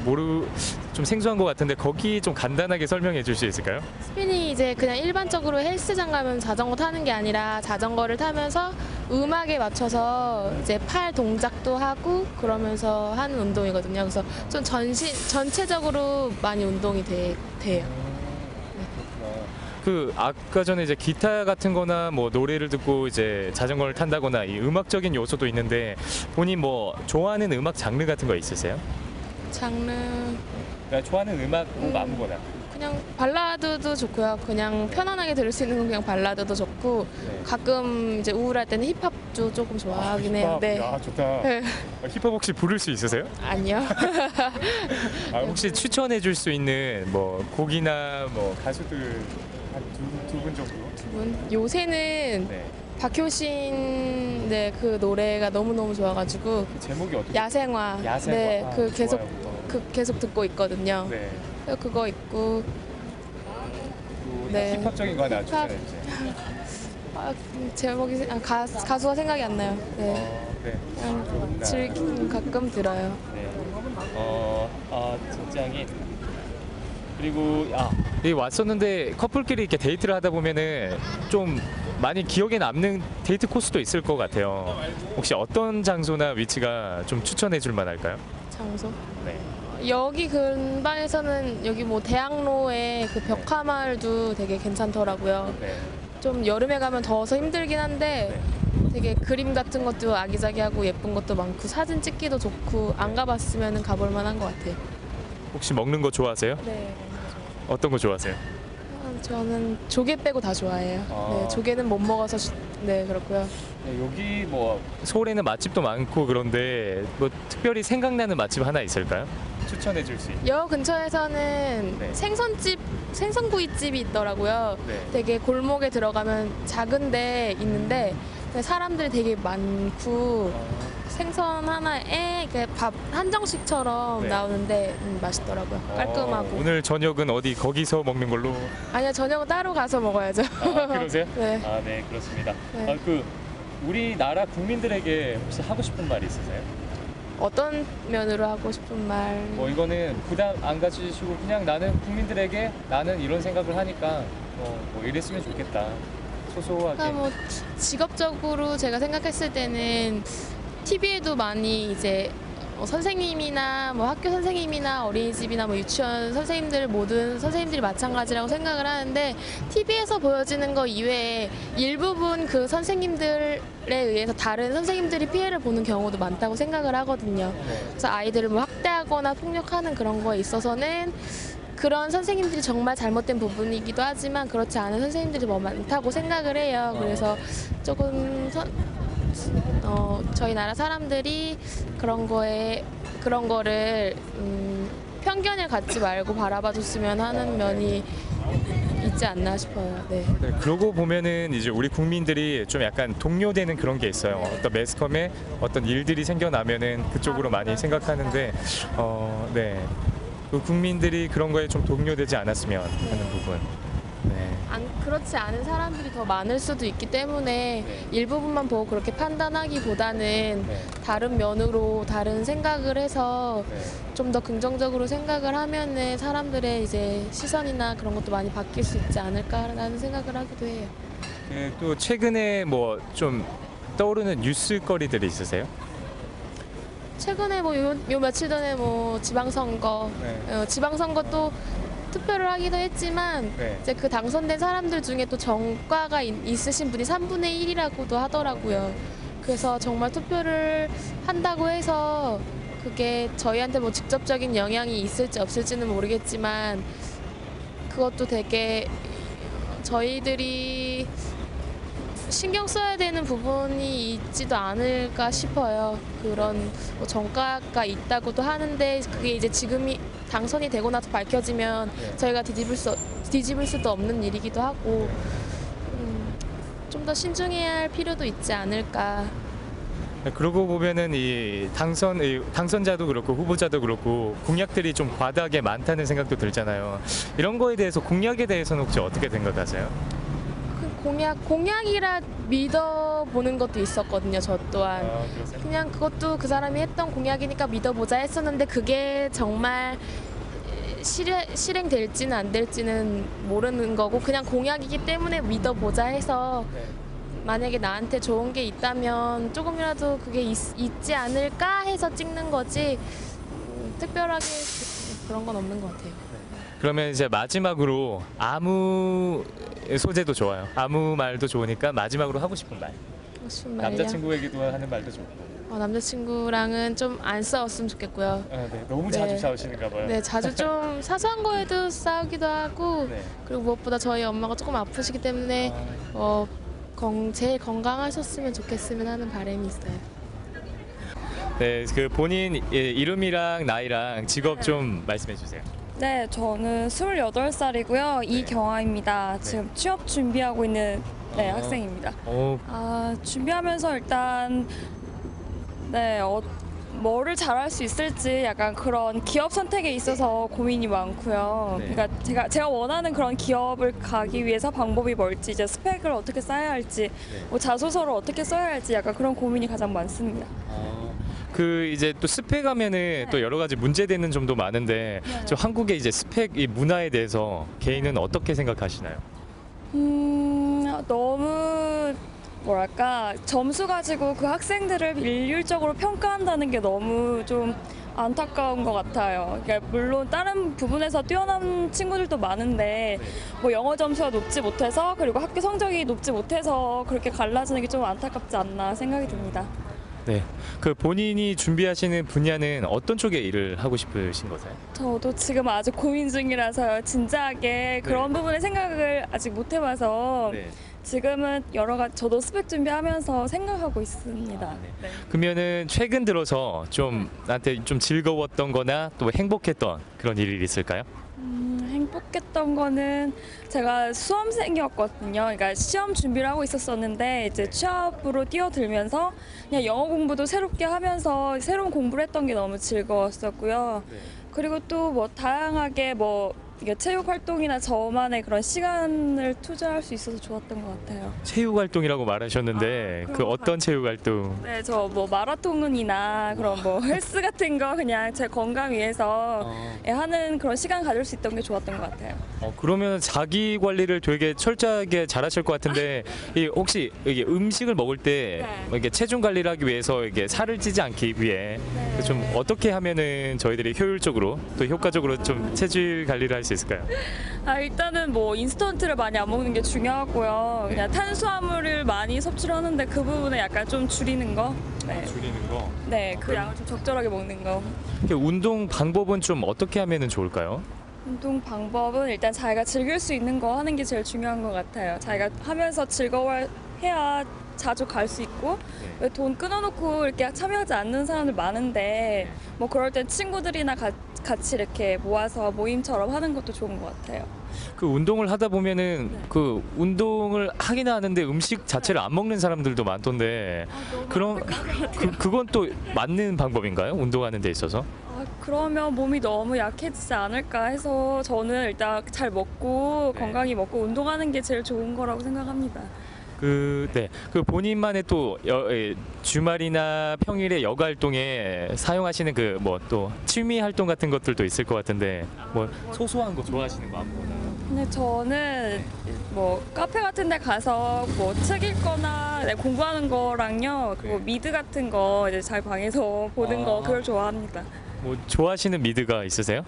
좀 생소한 것 같은데 거기 좀 간단하게 설명해 줄 수 있을까요? 스피닝이 이제 그냥 일반적으로 헬스장 가면 자전거 타는 게 아니라 자전거를 타면서 음악에 맞춰서 이제 팔 동작도 하고 그러면서 하는 운동이거든요. 그래서 좀 전체적으로 많이 운동이 돼요. 그 아까 전에 이제 기타 같은 거나 뭐 노래를 듣고 이제 자전거를 탄다거나 이 음악적인 요소도 있는데 본인 뭐 좋아하는 음악 장르 같은 거 있으세요? 장르 그러니까 좋아하는 음악 뭐 아무거나. 그냥 발라드도 좋고요. 그냥 편안하게 들을 수 있는 건 그냥 발라드도 좋고 가끔 이제 우울할 때는 힙합도 조금 좋아하긴 해요. 네. 야, 좋다. 네. 힙합 혹시 부를 수 있으세요? 아니요. 혹시 추천해 줄 수 있는 뭐 곡이나 뭐 가수들 한 두 분 정도? 요새는 네. 박효신 그 노래가 너무너무 좋아가지고 그 제목이 어떻게? 야생화. 야생화. 네, 좋아요. 계속 듣고 있거든요. 네. 그거 있고 네. 힙합적인 거 하나 힙합. 추천해 주세요. 제목이 가수가 생각이 안 나요. 네. 네. 그냥 가끔 들어요. 네. 직장인 그리고 여기 왔었는데 커플끼리 이렇게 데이트를 하다 보면은 좀 많이 기억에 남는 데이트 코스도 있을 것 같아요. 혹시 어떤 장소나 위치가 좀 추천해 줄 만할까요? 장소? 네. 여기 근방에서는 여기 뭐 대학로에 그 벽화마을도 되게 괜찮더라고요. 네. 좀 여름에 가면 더워서 힘들긴 한데 되게 그림 같은 것도 아기자기하고 예쁜 것도 많고 사진 찍기도 좋고 안 가봤으면 가볼 만한 것 같아요. 혹시 먹는 거 좋아하세요? 네. 어떤 거 좋아하세요? 저는 조개 빼고 다 좋아해요. 아. 네, 조개는 못 먹어서 네 그렇고요. 여기 뭐 서울에는 맛집도 많고 그런데 뭐 특별히 생각나는 맛집 하나 있을까요? 추천해 줄 수 있는. 여 근처에서는 네. 생선구이집이 있더라고요. 네. 되게 골목에 들어가면 작은데 있는데 사람들이 되게 많고 생선 하나에 밥 한정식처럼 네. 나오는데 맛있더라고요. 깔끔하고. 오늘 저녁은 어디 거기서 먹는 걸로? 아니요, 저녁은 따로 가서 먹어야죠. 그러세요? 네. 네, 그렇습니다. 네. 우리나라 국민들에게 혹시 하고 싶은 말 있으세요? 어떤 면으로 하고 싶은 말? 뭐 이거는 부담 안 가지시고 그냥 나는 국민들에게 나는 이런 생각을 하니까 뭐 이랬으면 좋겠다. 소소하게. 그러니까 뭐 직업적으로 제가 생각했을 때는 TV에도 많이 이제 선생님이나 뭐 학교 선생님이나 어린이집이나 뭐 유치원 선생님들 모든 선생님들이 마찬가지라고 생각을 하는데 TV에서 보여지는 거 이외에 일부분 그 선생님들에 의해서 다른 선생님들이 피해를 보는 경우도 많다고 생각을 하거든요. 그래서 아이들을 뭐 학대하거나 폭력하는 그런 거에 있어서는 그런 선생님들이 정말 잘못된 부분이기도 하지만 그렇지 않은 선생님들이 뭐 많다고 생각을 해요. 그래서 조금 저희 나라 사람들이 그런 거를 편견을 갖지 말고 바라봐줬으면 하는 면이 있지 않나 싶어요. 네. 네, 그러고 보면은 이제 우리 국민들이 좀 약간 동요되는 그런 게 있어요. 어떤 매스컴에 어떤 일들이 생겨나면은 그쪽으로 많이 생각하는데, 네, 그 국민들이 그런 거에 좀 동요되지 않았으면 하는 부분. 네. 그렇지 않은 사람들이 더 많을 수도 있기 때문에 네. 일부분만 보고 그렇게 판단하기보다는 네. 다른 면으로 다른 생각을 해서 네. 좀 더 긍정적으로 생각을 하면은 사람들의 이제 시선이나 그런 것도 많이 바뀔 수 있지 않을까라는 생각을 하기도 해요. 또 최근에 뭐 좀 떠오르는 뉴스거리들이 있으세요? 최근에 뭐 요 며칠 전에 뭐 지방선거, 네. 지방선거 또 투표를 하기도 했지만 네. 이제 그 당선된 사람들 중에 또 정과가 있으신 분이 3분의 1이라고도 하더라고요. 그래서 정말 투표를 한다고 해서 그게 저희한테 뭐 직접적인 영향이 있을지 없을지는 모르겠지만 그것도 되게 저희들이 신경 써야 되는 부분이 있지도 않을까 싶어요. 그런 뭐 정가가 있다고도 하는데 그게 이제 지금이 당선이 되고 나서 밝혀지면 저희가 뒤집을 수도 없는 일이기도 하고 좀 더 신중해야 할 필요도 있지 않을까. 그러고 보면은 이 당선자도 그렇고 후보자도 그렇고 공약들이 좀 과다하게 많다는 생각도 들잖아요. 이런 거에 대해서 공약에 대해서는 혹시 어떻게 생각하세요? 공약이라 믿어보는 것도 있었거든요. 저 또한 그냥 그것도 그 사람이 했던 공약이니까 믿어보자 했었는데 그게 정말 실행될지는 안 될지는 모르는 거고 그냥 공약이기 때문에 믿어보자 해서 만약에 나한테 좋은 게 있다면 조금이라도 그게 있지 않을까 해서 찍는 거지 특별하게 그런 건 없는 것 같아요. 그러면 이제 마지막으로 아무 소재도 좋아요. 아무 말도 좋으니까 마지막으로 하고 싶은 말. 무슨 말이요? 남자친구에게도 하는 말도 좋고. 남자친구랑은 좀 안 싸웠으면 좋겠고요. 네, 너무 네. 자주 싸우시는가 봐요. 네, 자주 좀 사소한 거에도 싸우기도 하고 네. 그리고 무엇보다 저희 엄마가 조금 아프시기 때문에 제일 건강하셨으면 좋겠으면 하는 바람이 있어요. 네, 그 본인 이름이랑 나이랑 직업 좀 말씀해 주세요. 네, 저는 28살이고요. 이경아입니다. 지금 취업 준비하고 있는 학생입니다. 준비하면서 일단 뭐를 잘할 수 있을지 약간 그런 기업 선택에 있어서 고민이 많고요. 네. 그러니까 제가 원하는 그런 기업을 가기 위해서 방법이 뭘지, 이제 스펙을 어떻게 쌓아야 할지, 뭐 자소서를 어떻게 써야 할지 약간 그런 고민이 가장 많습니다. 그 이제 또 스펙 하면은 또 여러 가지 문제되는 점도 많은데 저 한국의 이제 스펙 이 문화에 대해서 개인은 어떻게 생각하시나요? 너무 뭐랄까 점수 가지고 그 학생들을 일률적으로 평가한다는 게 너무 좀 안타까운 것 같아요. 그러니까 물론 다른 부분에서 뛰어난 친구들도 많은데 뭐 영어 점수가 높지 못해서 그리고 학교 성적이 높지 못해서 그렇게 갈라지는 게 좀 안타깝지 않나 생각이 듭니다. 네. 그 본인이 준비하시는 분야는 어떤 쪽에 일을 하고 싶으신 거세요? 저도 지금 아주 고민 중이라서요. 진지하게 그런 부분에 생각을 아직 못 해봐서 네. 지금은 여러 가지 저도 스펙 준비하면서 생각하고 있습니다. 네. 그러면은 최근 들어서 좀 나한테 좀 즐거웠던 거나 또 행복했던 그런 일이 있을까요? 행복했던 거는 제가 수험생이었거든요. 그러니까 시험 준비를 하고 있었었는데 이제 취업으로 뛰어들면서 그냥 영어 공부도 새롭게 하면서 새로운 공부를 했던 게 너무 즐거웠었고요. 그리고 또 뭐 다양하게 뭐 이게 체육 활동이나 저만의 그런 시간을 투자할 수 있어서 좋았던 것 같아요. 체육 활동이라고 말하셨는데 그 어떤 체육 활동? 네, 저 뭐 마라톤이나 그런 뭐 헬스 같은 거 그냥 제 건강 위해서 하는 그런 시간 가질 수 있던 게 좋았던 것 같아요. 그러면 자기 관리를 되게 철저하게 잘하실 것 같은데 이 혹시 이게 음식을 먹을 때 네. 이게 체중 관리를 하기 위해서 이게 살을 찌지 않기 위해 네. 좀 어떻게 하면은 저희들이 효율적으로 또 효과적으로 좀 체질 관리를 할 수 있을까요? 일단은 뭐 인스턴트를 많이 안 먹는 게 중요하고요. 그냥 탄수화물을 많이 섭취를 하는데 그 부분에 약간 좀 줄이는 거. 네, 줄이는 거. 네, 그 양을 좀 적절하게 먹는 거. 운동 방법은 좀 어떻게 하면은 좋을까요? 운동 방법은 일단 자기가 즐길 수 있는 거 하는 게 제일 중요한 것 같아요. 자기가 하면서 즐거워해야 자주 갈 수 있고 왜 돈 끊어놓고 이렇게 참여하지 않는 사람들 많은데 뭐 그럴 땐 친구들이나 같이 이렇게 모아서 모임처럼 하는 것도 좋은 것 같아요. 그 운동을 하다 보면은 그 운동을 하긴 하는데 음식 자체를 안 먹는 사람들도 많던데 그럼 그건 또 맞는 방법인가요? 운동하는 데 있어서? 그러면 몸이 너무 약해지지 않을까 해서 저는 일단 잘 먹고 건강히 먹고 운동하는 게 제일 좋은 거라고 생각합니다. 네. 그 본인만의 또 주말이나 평일에 여가 활동에 사용하시는 그 뭐 또 취미 활동 같은 것들도 있을 것 같은데 뭐 소소한 거 좋아하시는 거 아무거나. 근데 저는 뭐 카페 같은 데 가서 뭐 책 읽거나 공부하는 거랑요. 그리고 미드 같은 거 이제 잘 방에서 보는 거 그걸 좋아합니다. 뭐 좋아하시는 미드가 있으세요?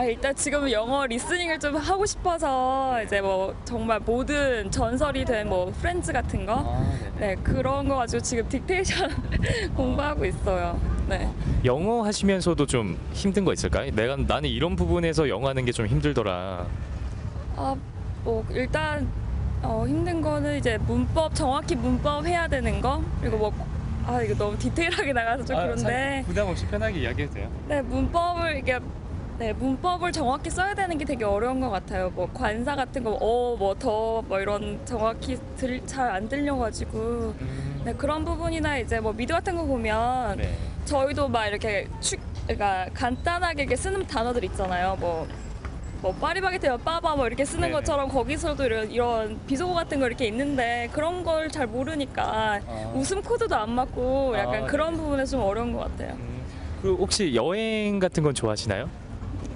일단 지금은 영어 리스닝을 좀 하고 싶어서 이제 뭐 정말 모든 전설이 된 뭐 프렌즈 같은 거, 네 그런 거 가지고 지금 딕테이션 공부하고 있어요. 네. 영어 하시면서도 좀 힘든 거 있을까요? 나는 이런 부분에서 영어 하는 게 좀 힘들더라. 뭐 일단 힘든 거는 이제 문법 정확히 문법 해야 되는 거 그리고 뭐 이거 너무 디테일하게 나가서 좀 그런데 부담 없이 편하게 이야기해도 돼요. 네 문법을 정확히 써야 되는 게 되게 어려운 것 같아요. 뭐 관사 같은 거, 뭐 더 뭐 이런 정확히 잘 안 들려가지고 네 그런 부분이나 이제 뭐 미드 같은 거 보면 저희도 막 이렇게 그러니까 간단하게 이렇게 쓰는 단어들 있잖아요. 뭐 파리바게트면 빠바 뭐 이렇게 쓰는 것처럼 거기서도 이런 비속어 같은 거 이렇게 있는데 그런 걸 잘 모르니까 웃음 코드도 안 맞고 약간 그런 부분에서 좀 어려운 것 같아요. 그리고 혹시 여행 같은 건 좋아하시나요?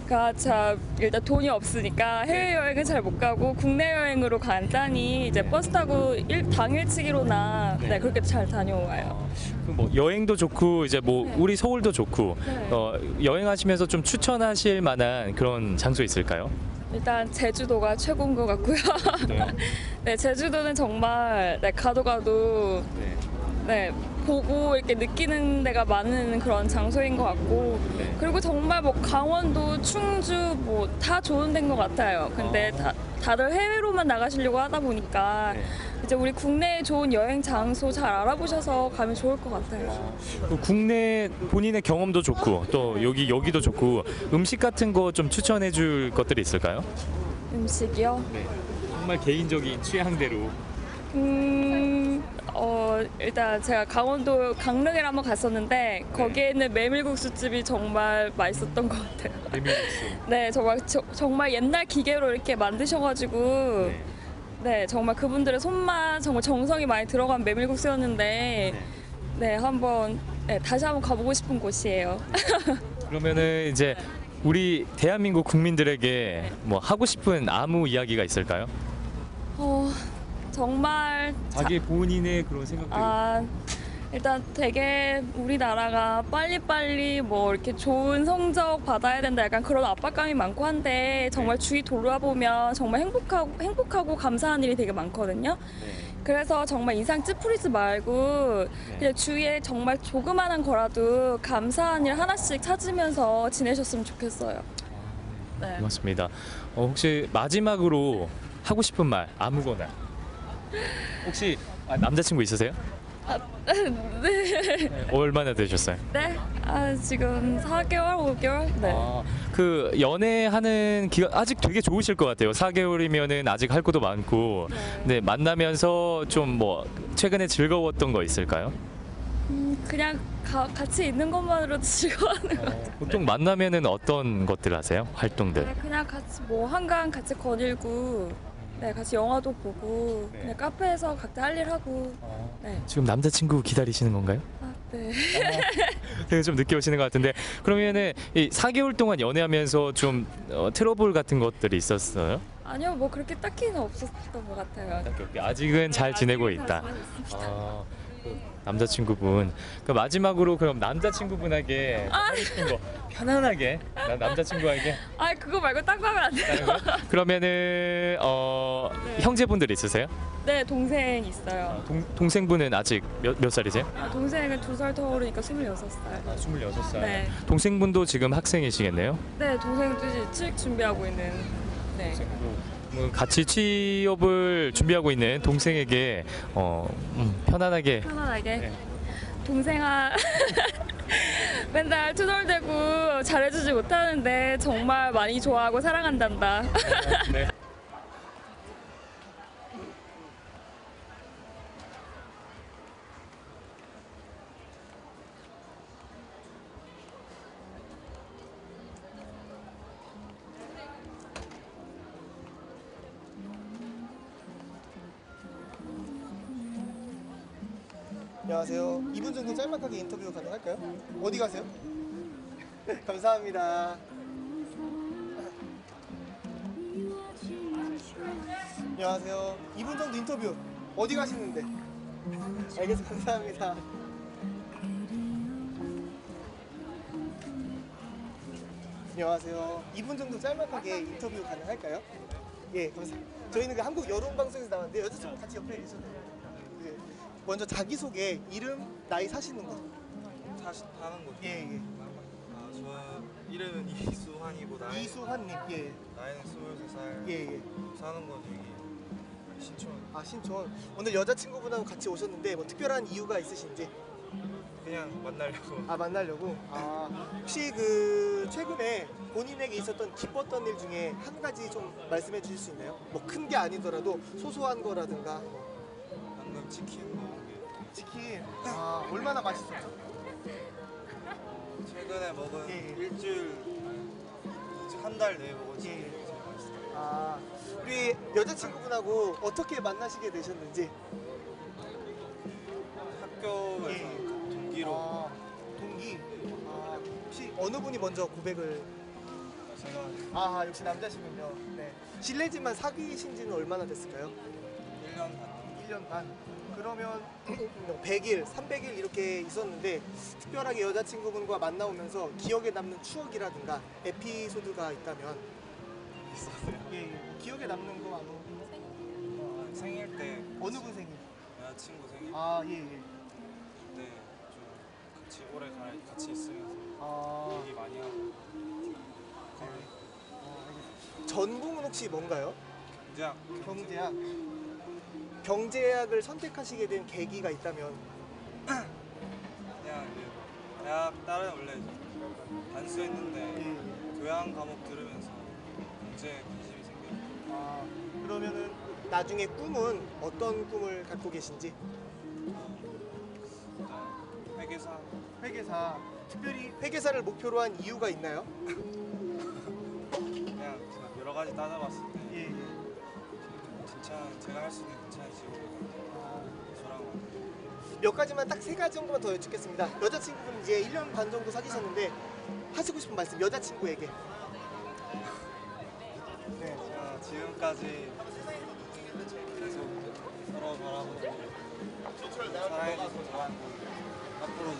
그러니까 자 일단 돈이 없으니까 해외 여행은 잘 못 가고 국내 여행으로 간단히 이제 버스 타고 당일치기로나 그렇게 잘 다녀와요. 뭐 여행도 좋고 이제 뭐 우리 서울도 좋고 여행하시면서 좀 추천하실 만한 그런 장소 있을까요? 일단 제주도가 최고인 것 같고요. 네, 제주도는 정말 가도 보고 이렇게 느끼는 데가 많은 그런 장소인 것 같고 그리고 정말 뭐 강원도, 충주 뭐 다 좋은 데인 것 같아요. 근데 다들 해외로만 나가시려고 하다 보니까 이제 우리 국내에 좋은 여행 장소 잘 알아보셔서 가면 좋을 것 같아요. 국내 본인의 경험도 좋고 또 여기도 좋고 음식 같은 거 좀 추천해 줄 것들이 있을까요? 음식이요? 정말 개인적인 취향대로. 일단 제가 강원도 강릉에 한번 갔었는데 거기에 있는 메밀국수집이 정말 맛있었던 것 같아요. 메밀국수. 네, 정말 옛날 기계로 이렇게 만드셔가지고 정말 그분들의 손맛 정말 정성이 많이 들어간 메밀국수였는데 한번 네, 다시 한번 가보고 싶은 곳이에요. 그러면은 이제 우리 대한민국 국민들에게 뭐 하고 싶은 아무 이야기가 있을까요? 정말 자기 본인의 그런 생각들. 일단 되게 우리나라가 빨리빨리 뭐 이렇게 좋은 성적 받아야 된다 약간 그런 압박감이 많고 한데 정말 주위 돌아보면 정말 행복하고 감사한 일이 되게 많거든요. 그래서 정말 인상 찌푸리지 말고 그냥 주위에 정말 조그마한 거라도 감사한 일 하나씩 찾으면서 지내셨으면 좋겠어요. 네. 고맙습니다. 혹시 마지막으로 하고 싶은 말 아무거나. 혹시 남자친구 있으세요? 네. 얼마나 되셨어요? 네. 지금 4개월, 5개월? 네. 그 연애하는 기간 아직 되게 좋으실 것 같아요. 4개월이면은 아직 할 것도 많고. 네, 만나면서 좀 뭐 최근에 즐거웠던 거 있을까요? 그냥 같이 있는 것만으로도 즐거워하는 것 같아요. 보통 만나면은 어떤 것들 하세요? 활동들? 네, 그냥 같이 뭐 한강 같이 거닐고, 네, 같이 영화도 보고, 네. 그냥 카페에서 각자 할 일 하고, 네. 지금 남자친구 기다리시는 건가요? 네. 되게 좀 늦게 오시는 것 같은데 그러면은 이 4개월 동안 연애하면서 좀 트러블 같은 것들이 있었어요? 아니요, 뭐 그렇게 딱히는 없었던 것 같아요. 아직은 잘 지내고 있다. 그 남자친구분. 그 마지막으로 그럼 남자친구분에게 하고 싶은 거 편안하게 남자친구에게. 그거 말고 딴 거 하면 안 돼요. 그러면은 형제분들 있으세요? 네, 동생 있어요. 동생분은 아직 몇 살이세요? 동생은 2살 더 어리니까 26살. 26살. 네. 동생분도 지금 학생이시겠네요? 네, 동생도 이제 취직 준비하고 있는. 네. 같이 취업을 준비하고 있는 동생에게 편안하게. 편안하게. 동생아 맨날 투덜대고 잘해주지 못하는데 정말 많이 좋아하고 사랑한단다. 네. 안녕하세요. 2분 정도 짤막하게 인터뷰 가능할까요? 어디 가세요? 감사합니다. 안녕하세요. 2분 정도 인터뷰 어디 가시는데? 알겠습니다. 감사합니다. 안녕하세요. 2분 정도 짤막하게 인터뷰 가능할까요? 예, 감사합니다. 저희는 그 한국 여론 방송에서 나왔는데 여자친구 같이 옆에 계셨네요. 먼저 자기소개, 이름, 나이, 사시는 곳. 사는 곳. 예, 예. 저 이름은 이수환이고 이수환님, 예. 나이는 23살. 예, 예. 사는 곳 여기 신촌. 신촌. 오늘 여자친구분하고 같이 오셨는데 뭐 특별한 이유가 있으신지? 그냥 만나려고. 만나려고? 혹시 그 최근에 본인에게 있었던 기뻤던 일 중에 한 가지 좀 말씀해 주실 수 있나요? 뭐 큰 게 아니더라도 소소한 거라든가. 방금 치킨 먹은 게 치킨. 얼마나 맛있었죠? 최근에 먹은 예. 일주일 한 달 내에 먹은 치킨이 예. 제일 맛있어요. 우리 여자친구분하고 어떻게 만나시게 되셨는지? 학교에서 예. 동기로 동기. 혹시 어느 분이 먼저 고백을? 제가 역시 남자시군요. 네. 실례지만 사귀신 지는 얼마나 됐을까요? 1년 반. 1년 반. 그러면 100일, 300일 이렇게 있었는데 특별하게 여자친구분과 만나오면서 기억에 남는 추억이라든가 에피소드가 있다면? 있었어요. 예. 기억에 남는 거 아무? 생일 때 어느 분 생일? 여자친구 생일 예, 예. 때 좀 같이 오래 같이 있으면서 얘기 많이 하고 전공은 혹시 뭔가요? 그냥 경제학. 경제학을 선택하시게 된 계기가 있다면? 그냥 그 대학 딸은 원래 반수했는데 교양 과목 들으면서 경제에 관심이 생겨요. 그러면은 나중에 꿈은 어떤 꿈을 갖고 계신지? 일단 회계사. 회계사. 특별히 회계사를 목표로 한 이유가 있나요? 그냥 제가 여러 가지 따져봤을 때 예. 제가 할 수 있는 괜찮은 직업이 저랑 몇 가지만 딱 3가지 정도만 더 여쭙겠습니다. 여자친구분 이제 1년 반 정도 사귀셨는데 하시고 싶은 말씀 여자친구에게. 네. 제가 지금까지 계속 서로 바라보고 사랑해줘서 고맙고 앞으로도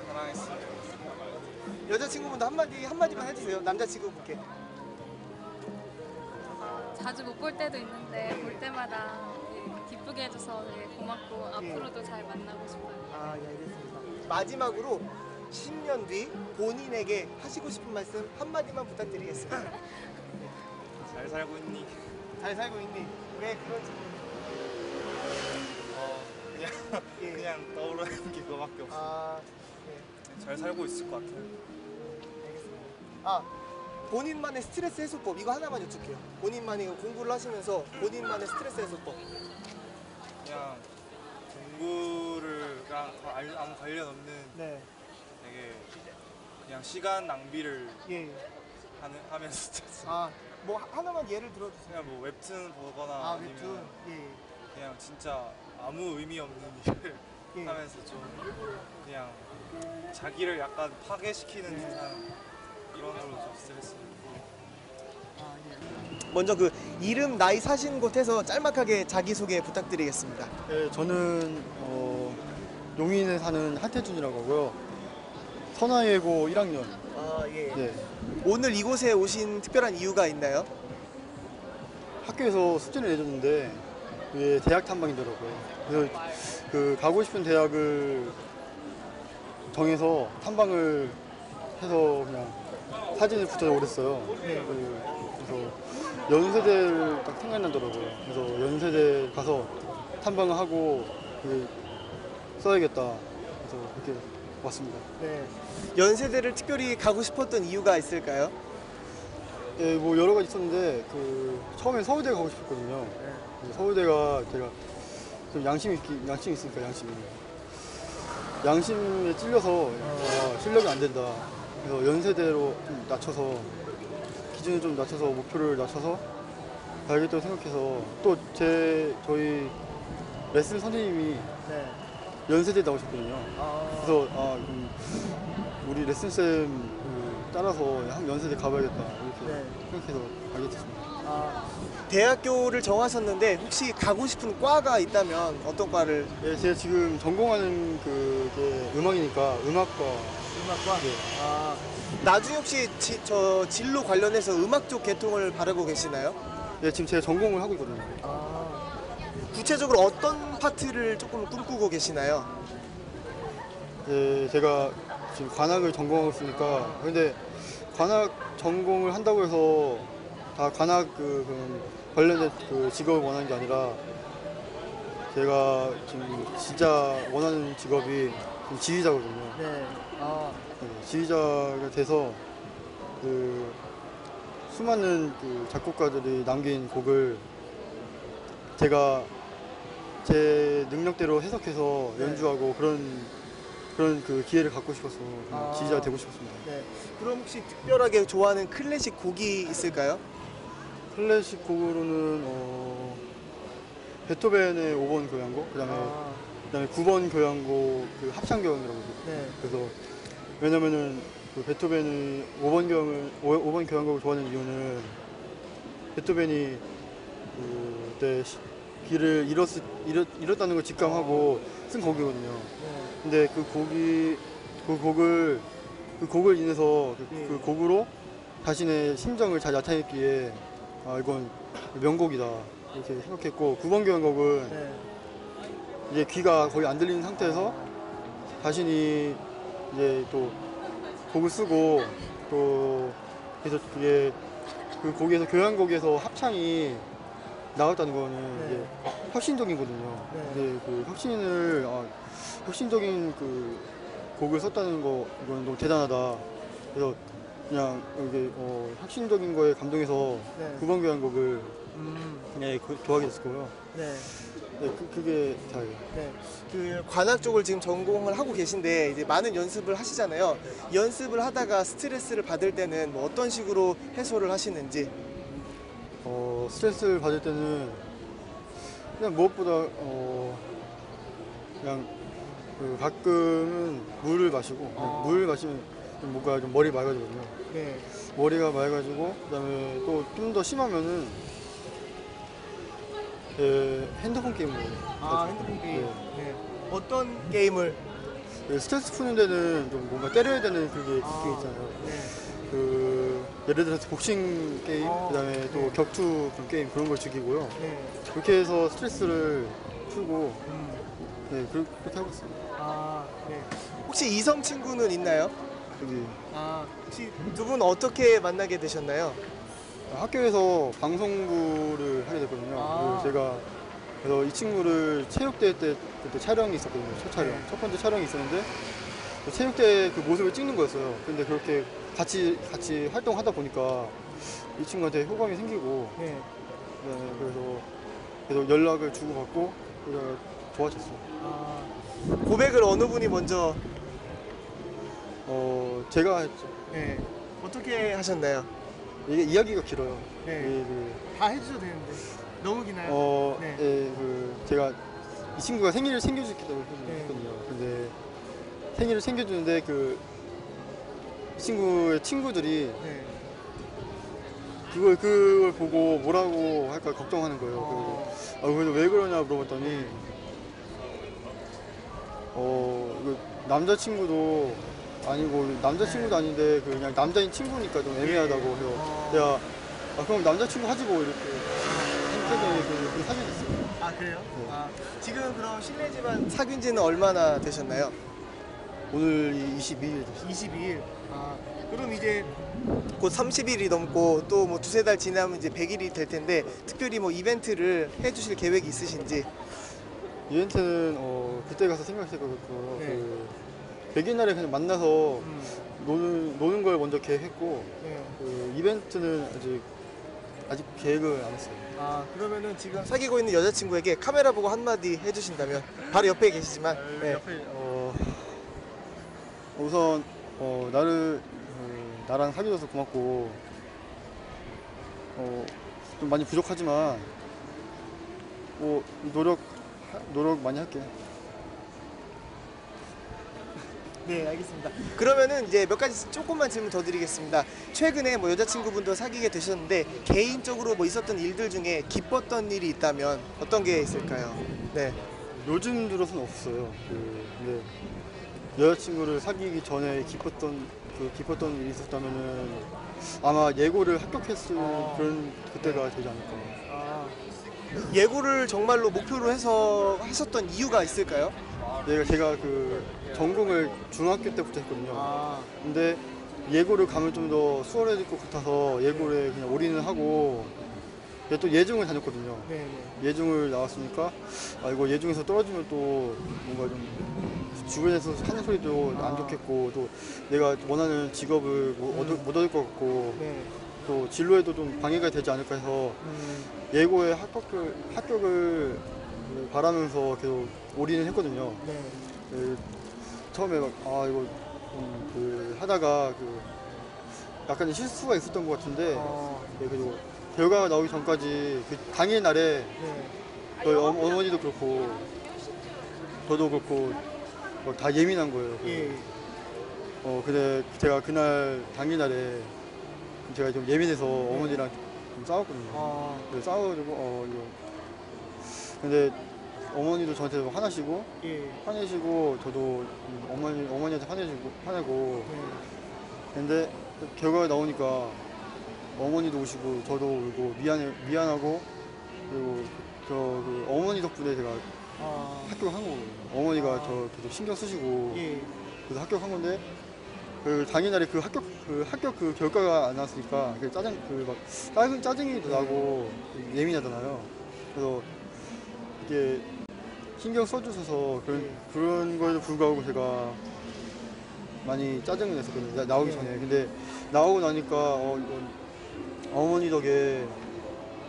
사랑했으면 좋겠습니다. 여자친구분도 한마디만 해주세요. 남자친구분께. 자주 못 볼 때도 있는데 볼 때마다 기쁘게 해줘서 되게 고맙고 앞으로도 잘 만나고 싶어요. 아, 예, 알겠습니다. 마지막으로 10년 뒤 본인에게 하시고 싶은 말씀 한마디만 부탁드리겠습니다. 잘 살고 있니? 잘 살고 있니? 왜 그런 질문? 그냥 예. 그냥 떠오르는 게 그거밖에 없어. 아, 네, 잘 살고 있을 것 같아요. 알겠습니다. 아, 본인만의 스트레스 해소법 이거 하나만 여쭐게요. 본인만이 공부를 하시면서 본인만의 스트레스 해소법. 그냥 공부랑 아무 관련 없는 네. 되게 그냥 시간 낭비를 예. 하면 스트레스. 아, 뭐 하나만 예를 들어주세요. 그냥 뭐 웹툰 보거나 아, 아니면 웹툰. 예. 그냥 진짜 아무 의미 없는 일을 예. 하면서 좀 그냥 자기를 약간 파괴시키는 듯한 이런 걸로 좀 스트레스 받고. 먼저 그 이름, 나이 사신 곳에서 짤막하게 자기소개 부탁드리겠습니다. 네, 저는 용인에 사는 한태준이라고 하고요. 선화예고 1학년. 아, 예. 네, 오늘 이곳에 오신 특별한 이유가 있나요? 학교에서 숙제를 내줬는데 그게 대학 탐방이더라고요. 그래서 그 가고 싶은 대학을 정해서 탐방을 해서 그냥 사진을 붙여 오랬어요. 그래서 연세대를 딱 생각나더라고요. 그래서 연세대 가서 탐방을 하고 써야겠다. 그래서 그렇게 왔습니다. 네. 연세대를 특별히 가고 싶었던 이유가 있을까요? 예, 뭐 여러 가지 있었는데 처음에 서울대 가고 싶었거든요. 서울대가 제가 좀 양심이 있으니까 양심에 찔려서 실력이 안 된다. 그래서 연세대로 좀 낮춰서 기준을 좀 낮춰서 목표를 낮춰서 가야겠다고 생각해서 또 저희 레슨 선생님이 네. 연세대 나오셨거든요. 그래서 우리 레슨 쌤 따라서 연세대 가봐야겠다 이렇게 네. 생각해서 가게 됐습니다. 대학교를 정하셨는데 혹시 가고 싶은 과가 있다면 어떤 과를? 예, 제가 지금 전공하는 그게 음악이니까 음악과. 음악과? 네. 아, 나중에 혹시 저 진로 관련해서 음악 쪽 계통을 바라고 계시나요? 예, 지금 제가 전공을 하고 있거든요. 구체적으로 어떤 파트를 조금 꿈꾸고 계시나요? 예, 제가 지금 관악을 전공하고 있으니까 근데 관악 전공을 한다고 해서 다 관악 관련된 직업을 원하는 게 아니라 제가 지금 진짜 원하는 직업이 지금 지휘자거든요. 네. 네, 지휘자가 돼서 수많은 작곡가들이 남긴 곡을 제가 제 능력대로 해석해서 연주하고 그런 기회를 갖고 싶어서 지휘자가 되고 싶었습니다. 네. 그럼 혹시 특별하게 좋아하는 클래식 곡이 있을까요? 클래식 곡으로는 베토벤의 5번 교향곡, 그다음에 9번 교향곡 합창 교향이라고 해요. 네. 그래서 왜냐면은 베토벤의 5번 교향곡을 좋아하는 이유는 베토벤이 그때 길을 잃었다는 걸 직감하고 쓴 곡이거든요. 근데 그 곡을 인해서 그 곡으로 자신의 심정을 잘 나타냈기에 이건 명곡이다 이렇게 생각했고 9번 교향곡은 이제 귀가 거의 안 들리는 상태에서 자신이 이제 또 곡을 쓰고 또 그래서 그게 그 곡에서 교향곡에서 합창이 나왔다는 거는 이제 혁신적이거든요. 근데 혁신적인 곡을 썼다는 거 이건 너무 대단하다. 그래서 그냥 이게 혁신적인 거에 감동해서 9번 교향곡을 좋아하게 됐고요. 네. 네, 그게 다예요. 네. 그 관악 쪽을 지금 전공을 하고 계신데 이제 많은 연습을 하시잖아요. 연습을 하다가 스트레스를 받을 때는 뭐 어떤 식으로 해소를 하시는지? 스트레스를 받을 때는 그냥 무엇보다 그냥 그 가끔은 물을 마시고 물 마시면 좀 뭔가 좀 머리 맑아지거든요. 네. 머리가 맑아지고 그다음에 또 좀 더 심하면은 핸드폰 게임을 핸드폰 게임. 네. 네. 어떤 게임을? 스트레스 푸는 데는 좀 뭔가 때려야 되는 그게 있잖아요. 네. 그 예를 들어서 복싱 게임, 그다음에 또 격투 그런 게임 그런 걸 즐기고요. 네. 그렇게 해서 스트레스를 풀고 네 그렇게 하고 있어요. 네. 혹시 이성 친구는 있나요? 여기 혹시 두 분 어떻게 만나게 되셨나요? 학교에서 방송부를 하게 됐거든요. 그래서 제가 그래서 이 친구를 체육대회 때 그때 촬영이 있었거든요. 첫 촬영, 첫 번째 촬영이 있었는데 그 체육대회 그 모습을 찍는 거였어요. 근데 그렇게 같이 활동하다 보니까 이 친구한테 호감이 생기고 네. 그래서 연락을 주고받고 그래서 좋아졌어요. 고백을 어느 분이 먼저? 제가 했죠. 네. 어떻게 하셨나요? 이게 이야기가 길어요. 네. 다 해주셔도 되는데 너무 기나요? 네. 제가 이 친구가 생일을 챙겨주겠다고 했거든요. 근데 생일을 챙겨주는데 그 이 친구의 친구들이 그걸 보고 뭐라고 할까 걱정하는 거예요. 그래서 왜 그러냐 물어봤더니 이거 남자친구도 아니고 남자친구도 아닌데 그냥 남자인 친구니까 좀 애매하다고 해서 제가 그럼 남자친구 하지 뭐 이렇게 했더니 그 사진이 있어요. 그래요? 네. 지금 그럼 실례지만 사귄 지는 얼마나 되셨나요? 오늘 22일 됐어요. 22일. 그럼 이제 곧 30일이 넘고 또 뭐 두세 달 지나면 이제 100일이 될 텐데 특별히 뭐 이벤트를 해주실 계획이 있으신지? 이벤트는 그때 가서 생각했을 것 같고요. 네. 그 100일 날에 그냥 만나서 노는 걸 먼저 계획했고 그 이벤트는 아직 계획을 안 했어요. 그러면은 지금 사귀고 있는 여자친구에게 카메라 보고 한마디 해주신다면 바로 옆에 계시지만 옆에 우선 나랑 사귀어서 고맙고 좀 많이 부족하지만 노력 많이 할게. 네, 알겠습니다. 그러면은 이제 몇 가지 조금만 질문 더 드리겠습니다. 최근에 뭐 여자친구분도 사귀게 되셨는데 개인적으로 뭐 있었던 일들 중에 기뻤던 일이 있다면 어떤 게 있을까요? 네. 요즘 들어서는 없어요. 근데 여자친구를 사귀기 전에 기뻤던 일이 있었다면은 아마 예고를 합격했을 그런 그때가 되지 않을까. 예고를 정말로 목표로 해서 하셨던 이유가 있을까요? 제가 그 전공을 중학교 때부터 했거든요. 근데 예고를 가면 좀 더 수월해질 것 같아서 예고를 그냥 올인을 하고 또 예중을 다녔거든요. 예중을 나왔으니까 이거 예중에서 떨어지면 또 뭔가 좀 주변에서 하는 소리도 안 좋겠고 또 내가 원하는 직업을 못 얻을 것 같고 또 진로에도 좀 방해가 되지 않을까 해서 예고에 합격을 바라면서 계속 올인을 했거든요. 처음에 이거 하다가 약간 실수가 있었던 것 같은데 그리고 결과가 나오기 전까지 그 당일 날에 저희 어머니도 그렇고 저도 그렇고 다 예민한 거예요. 근데 제가 그날 당일 날에 제가 좀 예민해서 어머니랑 좀 싸웠거든요. 그래서 싸워가지고 근데 어머니도 저한테 화나시고 화내시고 저도 어머니한테 화내고 근데 결과가 나오니까 어머니도 오시고 저도 울고 미안하고 그리고 그 어머니 덕분에 제가 합격한 거거든요. 어머니가 저 계속 신경 쓰시고 그래서 합격한 건데 그 당일날에 그 합격 그 결과가 안 나왔으니까 짜증이 나고 예민하잖아요. 그래서 이게 신경 써주셔서 그런 거에도 불구하고 제가 많이 짜증을 냈었거든요. 나오기 전에. 근데 나오고 나니까 어머니 덕에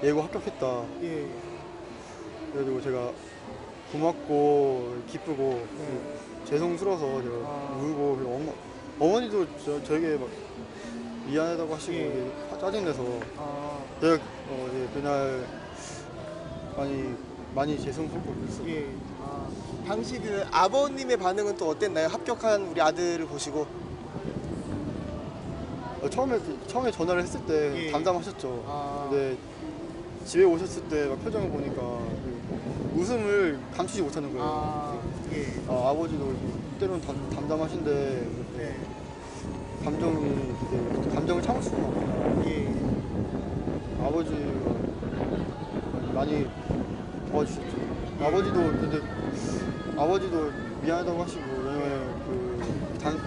예고 합격했다. 그래가지고 제가 고맙고 기쁘고 죄송스러워서 제가 울고 그리고 어머니도 저에게 막 미안하다고 하시고 짜증내서 제가 그날 많이 죄송스럽고 그랬어요. 당시 그 아버님의 반응은 또 어땠나요? 합격한 우리 아들을 보시고. 처음에 전화를 했을 때 예. 담담하셨죠. 아. 근데 집에 오셨을 때 막 표정을 보니까 그 웃음을 감추지 못하는 거예요. 예. 아버지도 때로는 담담하신데 네. 감정을 참을 수는 없구나. 예. 아버지가 많이 도와주셨죠. 아버지도 미안하다고 하시고, 왜냐면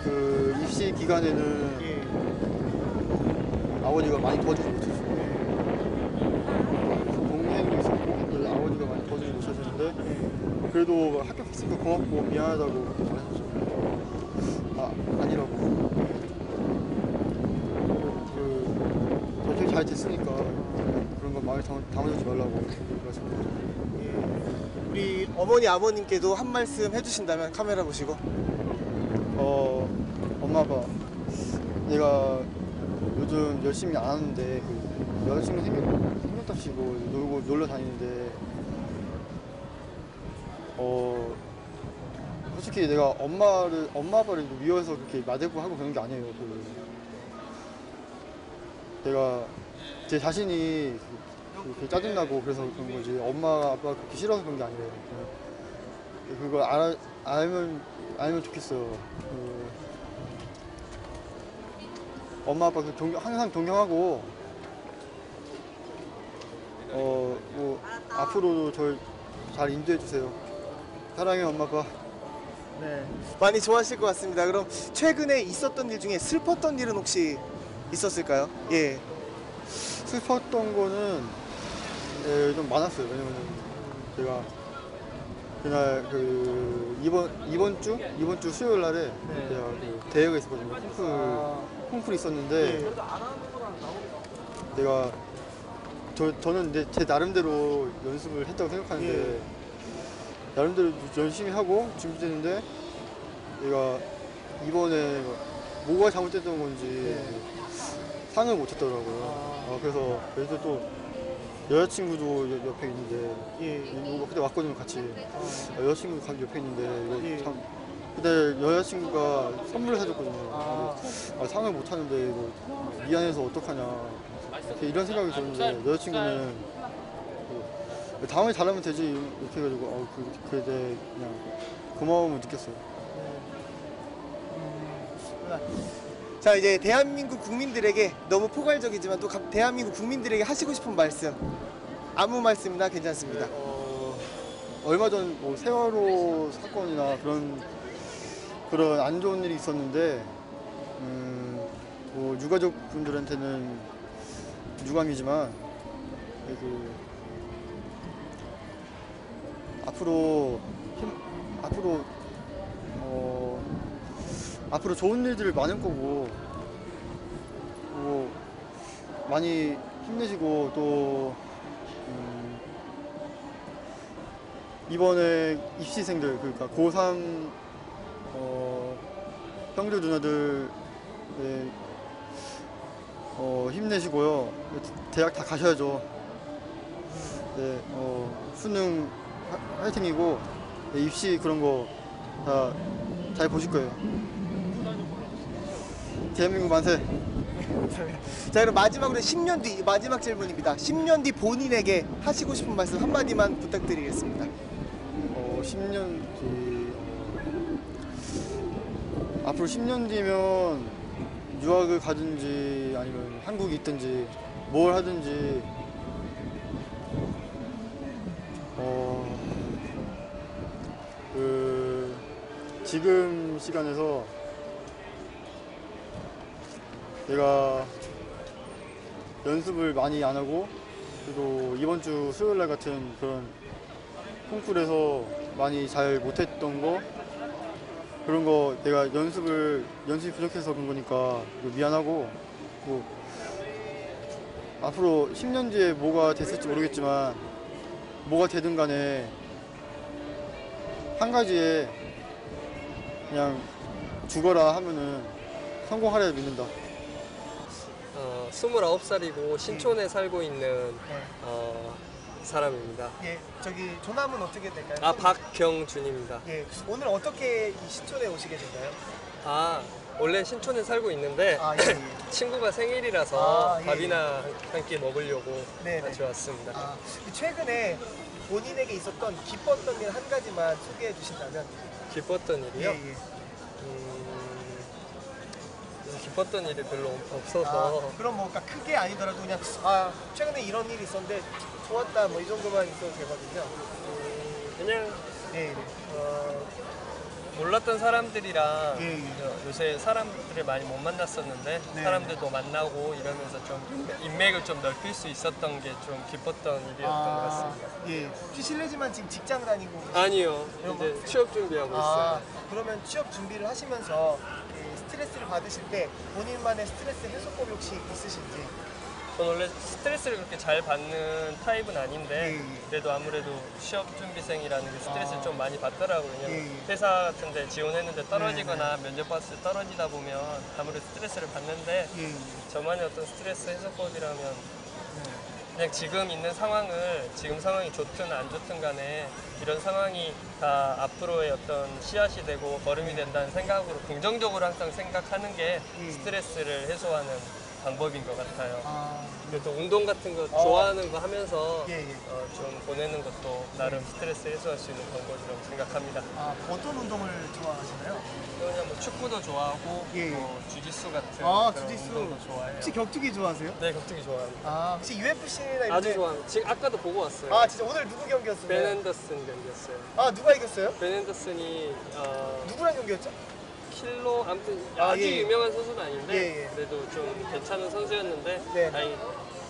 그 입시 기간에는 예. 아버지가 많이 도와주지 못했어요. 동생도 있었고, 그래서 아버지가 많이 도와주지 못하셨는데, 그래도 합격했으니까 고맙고 미안하다고 말하셨죠. 아니라고. 어떻게 잘 됐으니까 그런 거 마음에 담아두지 말라고 말씀드렸죠. 우리 어머니 아버님께도 한 말씀 해주신다면 카메라 보시고. 엄마 아빠, 내가 요즘 열심히 안 하는데 여자친구 생겼답시고 놀러 다니는데 솔직히 내가 엄마 아빠를 미워해서 그렇게 맞대고 그런 게 아니에요. 내가 제 자신이 짜증나고 그래서 그런 거지, 엄마 아빠가 그렇게 싫어서 그런 게 아니에요. 그걸 알면 좋겠어요. 엄마 아빠 항상 존경하고 뭐 앞으로도 절 잘 인도해 주세요. 사랑해요, 엄마 아빠. 네. 많이 좋아하실 것 같습니다. 그럼 최근에 있었던 일 중에 슬펐던 일은 혹시 있었을까요? 예. 슬펐던 거는 좀 많았어요. 왜냐면 제가 그날 이번 주 수요일 날에 제가 대회가 있었거든요. 콩쿨이 있었는데 저는 이제 제 나름대로 연습을 했다고 생각하는데 나름대로 열심히 하고 준비됐는데 얘가 이번에 뭐가 잘못됐던 건지 상을 못 쳤더라고요. 그래서 또 여자친구도 옆에 있는데 그때 왔거든요, 같이. 여자친구 옆에 있는데 참 그때 여자친구가 선물을 사줬거든요. 상을 못 하는데 이거 미안해서 어떡하냐 이런 생각이 들었는데 여자친구는 다음에 잘하면 되지 이렇게 해가지고 그때 그냥 고마움을 느꼈어요. 자, 이제 대한민국 국민들에게 너무 포괄적이지만 또 대한민국 국민들에게 하시고 싶은 말씀, 아무 말씀이나 괜찮습니다. 얼마 전 뭐 세월호 사건이나 그런 안 좋은 일이 있었는데 뭐 유가족 분들한테는 유감이지만 앞으로 좋은 일들 많을 거고 많이 힘내시고 또 이번에 입시생들 그러니까 고3 형들 누나들 힘내시고요. 대학 다 가셔야죠. 네, 수능 화이팅이고 입시 그런 거 다 잘 보실 거예요. 대한민국 만세. 자, 그럼 마지막으로 10년 뒤 마지막 질문입니다. 10년 뒤 본인에게 하시고 싶은 말씀 한마디만 부탁드리겠습니다. 10년 뒤 앞으로 10년 뒤면 유학을 가든지 아니면 한국에 있든지 뭘 하든지 지금 시간에서 내가 연습을 많이 안 하고 그리고 이번 주 수요일 날 같은 그런 콩쿨에서 많이 잘 못했던 거 그런 거 내가 연습이 부족해서 그런 거니까 미안하고 뭐 앞으로 10년 뒤에 뭐가 됐을지 모르겠지만 뭐가 되든 간에 한 가지에 그냥 죽어라 하면은 성공하려 믿는다. 29살이고 신촌에 살고 있는 사람입니다. 예, 저기 조남은 어떻게 될까요? 아, 박경준입니다. 예, 오늘 어떻게 이 신촌에 오시게 됐나요? 아, 원래 신촌에 살고 있는데 아, 예, 예. 친구가 생일이라서 아, 예, 밥이나 한 끼 먹으려고 네네. 같이 왔습니다. 아, 최근에 본인에게 있었던 기뻤던 일 한 가지만 소개해 주신다면? 기뻤던 일이요? 예, 예. 기뻤던 일이 별로 없어서 아, 그럼 뭐 그러니까 크게 아니더라도 그냥 최근에 이런 일이 있었는데 좋았다 뭐 이 정도만 있어도 되거든요. 그냥 예, 예. 몰랐던 사람들이랑 예, 예. 요새 사람들을 많이 못 만났었는데 네. 사람들도 만나고 이러면서 좀 인맥을 좀 넓힐 수 있었던 게 좀 기뻤던 일이었던 것 같습니다. 예. 혹시 실례지만 지금 직장 다니고 아니요, 그럼 이제 취업 준비하고 있어요. 그러면 취업 준비를 하시면서 이 스트레스를 받으실 때 본인만의 스트레스 해소법이 혹시 있으신지? 저는 원래 스트레스를 그렇게 잘 받는 타입은 아닌데 예, 예. 그래도 아무래도 취업 준비생이라는 게 스트레스를 좀 많이 받더라고요. 왜냐면 예, 예. 회사 같은 데 지원했는데 떨어지거나 면접 봤을 때 떨어지다 보면 아무래도 스트레스를 받는데 예, 예. 저만의 어떤 스트레스 해소법이라면 그냥 지금 있는 상황을 지금 상황이 좋든 안 좋든 간에 이런 상황이 다 앞으로의 어떤 씨앗이 되고 걸음이 된다는 생각으로 긍정적으로 항상 생각하는 게 스트레스를 해소하는 방법인 것 같아요. 그리고 또 운동 같은 거 좋아하는 거 하면서 예, 예. 좀 보내는 것도 나름 스트레스 해소할 수 있는 방법이라고 생각합니다. 어떤 운동을 좋아하시나요? 그냥 뭐 축구도 좋아하고 예, 예. 뭐 주짓수 같은 그런 주짓수. 운동도 좋아해요. 혹시 격투기 좋아하세요? 네, 격투기 좋아합니다. 혹시 UFC나 이런 아주 좋아합니다. 지금 아까도 보고 왔어요. 진짜 오늘 누구 경기였어요? 벤 앤더슨 경기였어요. 누가 이겼어요? 벤 앤더슨이 누구랑 경기였죠? 킬로 아무튼 아주 예. 유명한 선수는 아닌데 예, 예. 그래도 좀 괜찮은 선수였는데 네.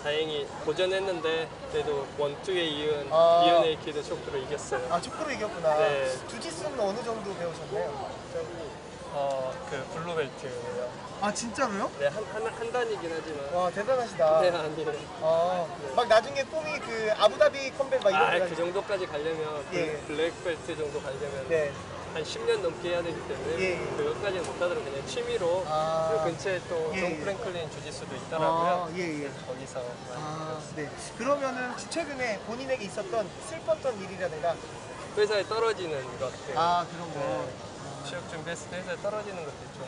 다행히 고전했는데 그래도 원투에 이은 이은에이키드 촉구로 이겼어요. 촉구로 이겼구나. 네. 주짓수는 어느 정도 배우셨나요? 그 블루벨트예요. 진짜로요? 네, 한 단이긴 하지만. 와, 대단하시다. 네, 아니에요. 막 나중에 꿈이 그 아부다비 컴백 막 이런 그 정도까지 가려면 예. 블랙벨트 정도 가려면 네. 한 10년 넘게 해야 되기 때문에 예. 그것까지는 못하더라도 그냥 취미로 그 근처에 또 예, 존 예. 프랭클린 주짓수도 있더라고요. 예, 예. 거기서 네. 그러면은 혹시 최근에 본인에게 있었던 슬펐던 일이라든가 회사에 떨어지는 것들 그런 거. 취업 준비했을 때 회사에 떨어지는 것들이 좀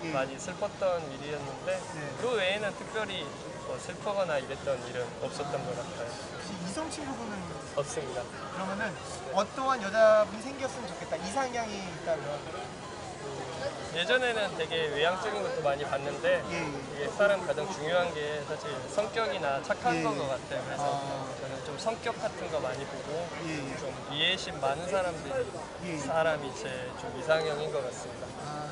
예. 많이 슬펐던 일이었는데 네. 그 외에는 특별히 뭐 슬프거나 이랬던 일은 없었던 것 같아요. 혹시 이성 친구분은 없습니다. 그러면은 어떠한 여자분이 생겼으면 좋겠다. 이상향이 있다면. 예전에는 되게 외향적인 것도 많이 봤는데 이게 사람 가장 중요한 게 사실 성격이나 착한 건 것 같아요. 그래서 저는 좀 성격 같은 거 많이 보고 좀 이해심 많은 사람이 제 좀 이상형인 것 같습니다.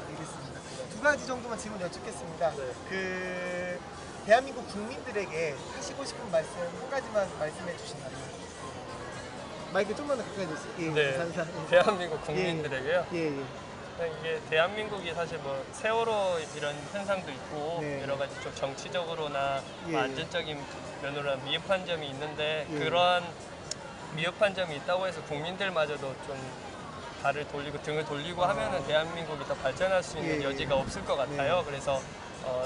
알겠습니다. 두 가지 정도만 질문 여쭙겠습니다. 네. 대한민국 국민들에게 하시고 싶은 말씀 한 가지만 말씀해 주신다면. 마이크 좀만 더 가까이 대주세요. 예, 네, 감사합니다. 대한민국 국민들에게요. 예. 이게 대한민국이 사실 뭐 세월호 이런 현상도 있고 네. 여러 가지 좀 정치적으로나 예. 안전적인 면으로 미흡한 점이 있는데 예. 그러한 미흡한 점이 있다고 해서 국민들마저도 좀 발을 돌리고 등을 돌리고 하면은 대한민국이 더 발전할 수 있는 예. 여지가 없을 것 같아요. 그래서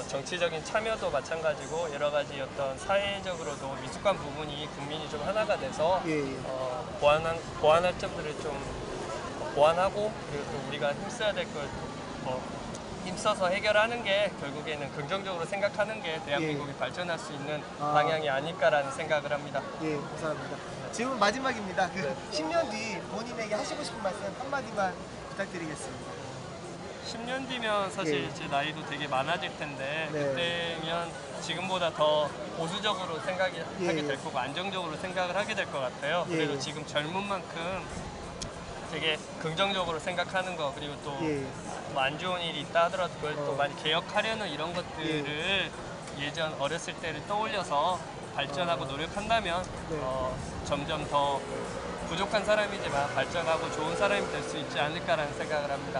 정치적인 참여도 마찬가지고 여러 가지 어떤 사회적으로도 미숙한 부분이 국민이 좀 하나가 돼서 보완할 점들을 좀 보완하고 그리고 또 우리가 힘써야 될 걸 힘써서 해결하는 게 결국에는 긍정적으로 생각하는 게 대한민국이 발전할 수 있는 방향이 아닐까라는 생각을 합니다. 예, 감사합니다. 질문 마지막입니다. 10년 뒤 본인에게 하시고 싶은 말씀 한마디만 부탁드리겠습니다. 10년 뒤면 사실 제 나이도 되게 많아질 텐데 네. 그때면 지금보다 더 보수적으로 생각하게 될 거고 안정적으로 생각을 하게 될 것 같아요. 그래도 지금 젊은 만큼 되게 긍정적으로 생각하는 거 그리고 또 뭐 안 좋은 일이 있다 하더라도 그걸 또 많이 개혁하려는 이런 것들을 예전 어렸을 때를 떠올려서 발전하고 노력한다면 점점 더 부족한 사람이지만 발전하고 좋은 사람이 될 수 있지 않을까라는 생각을 합니다.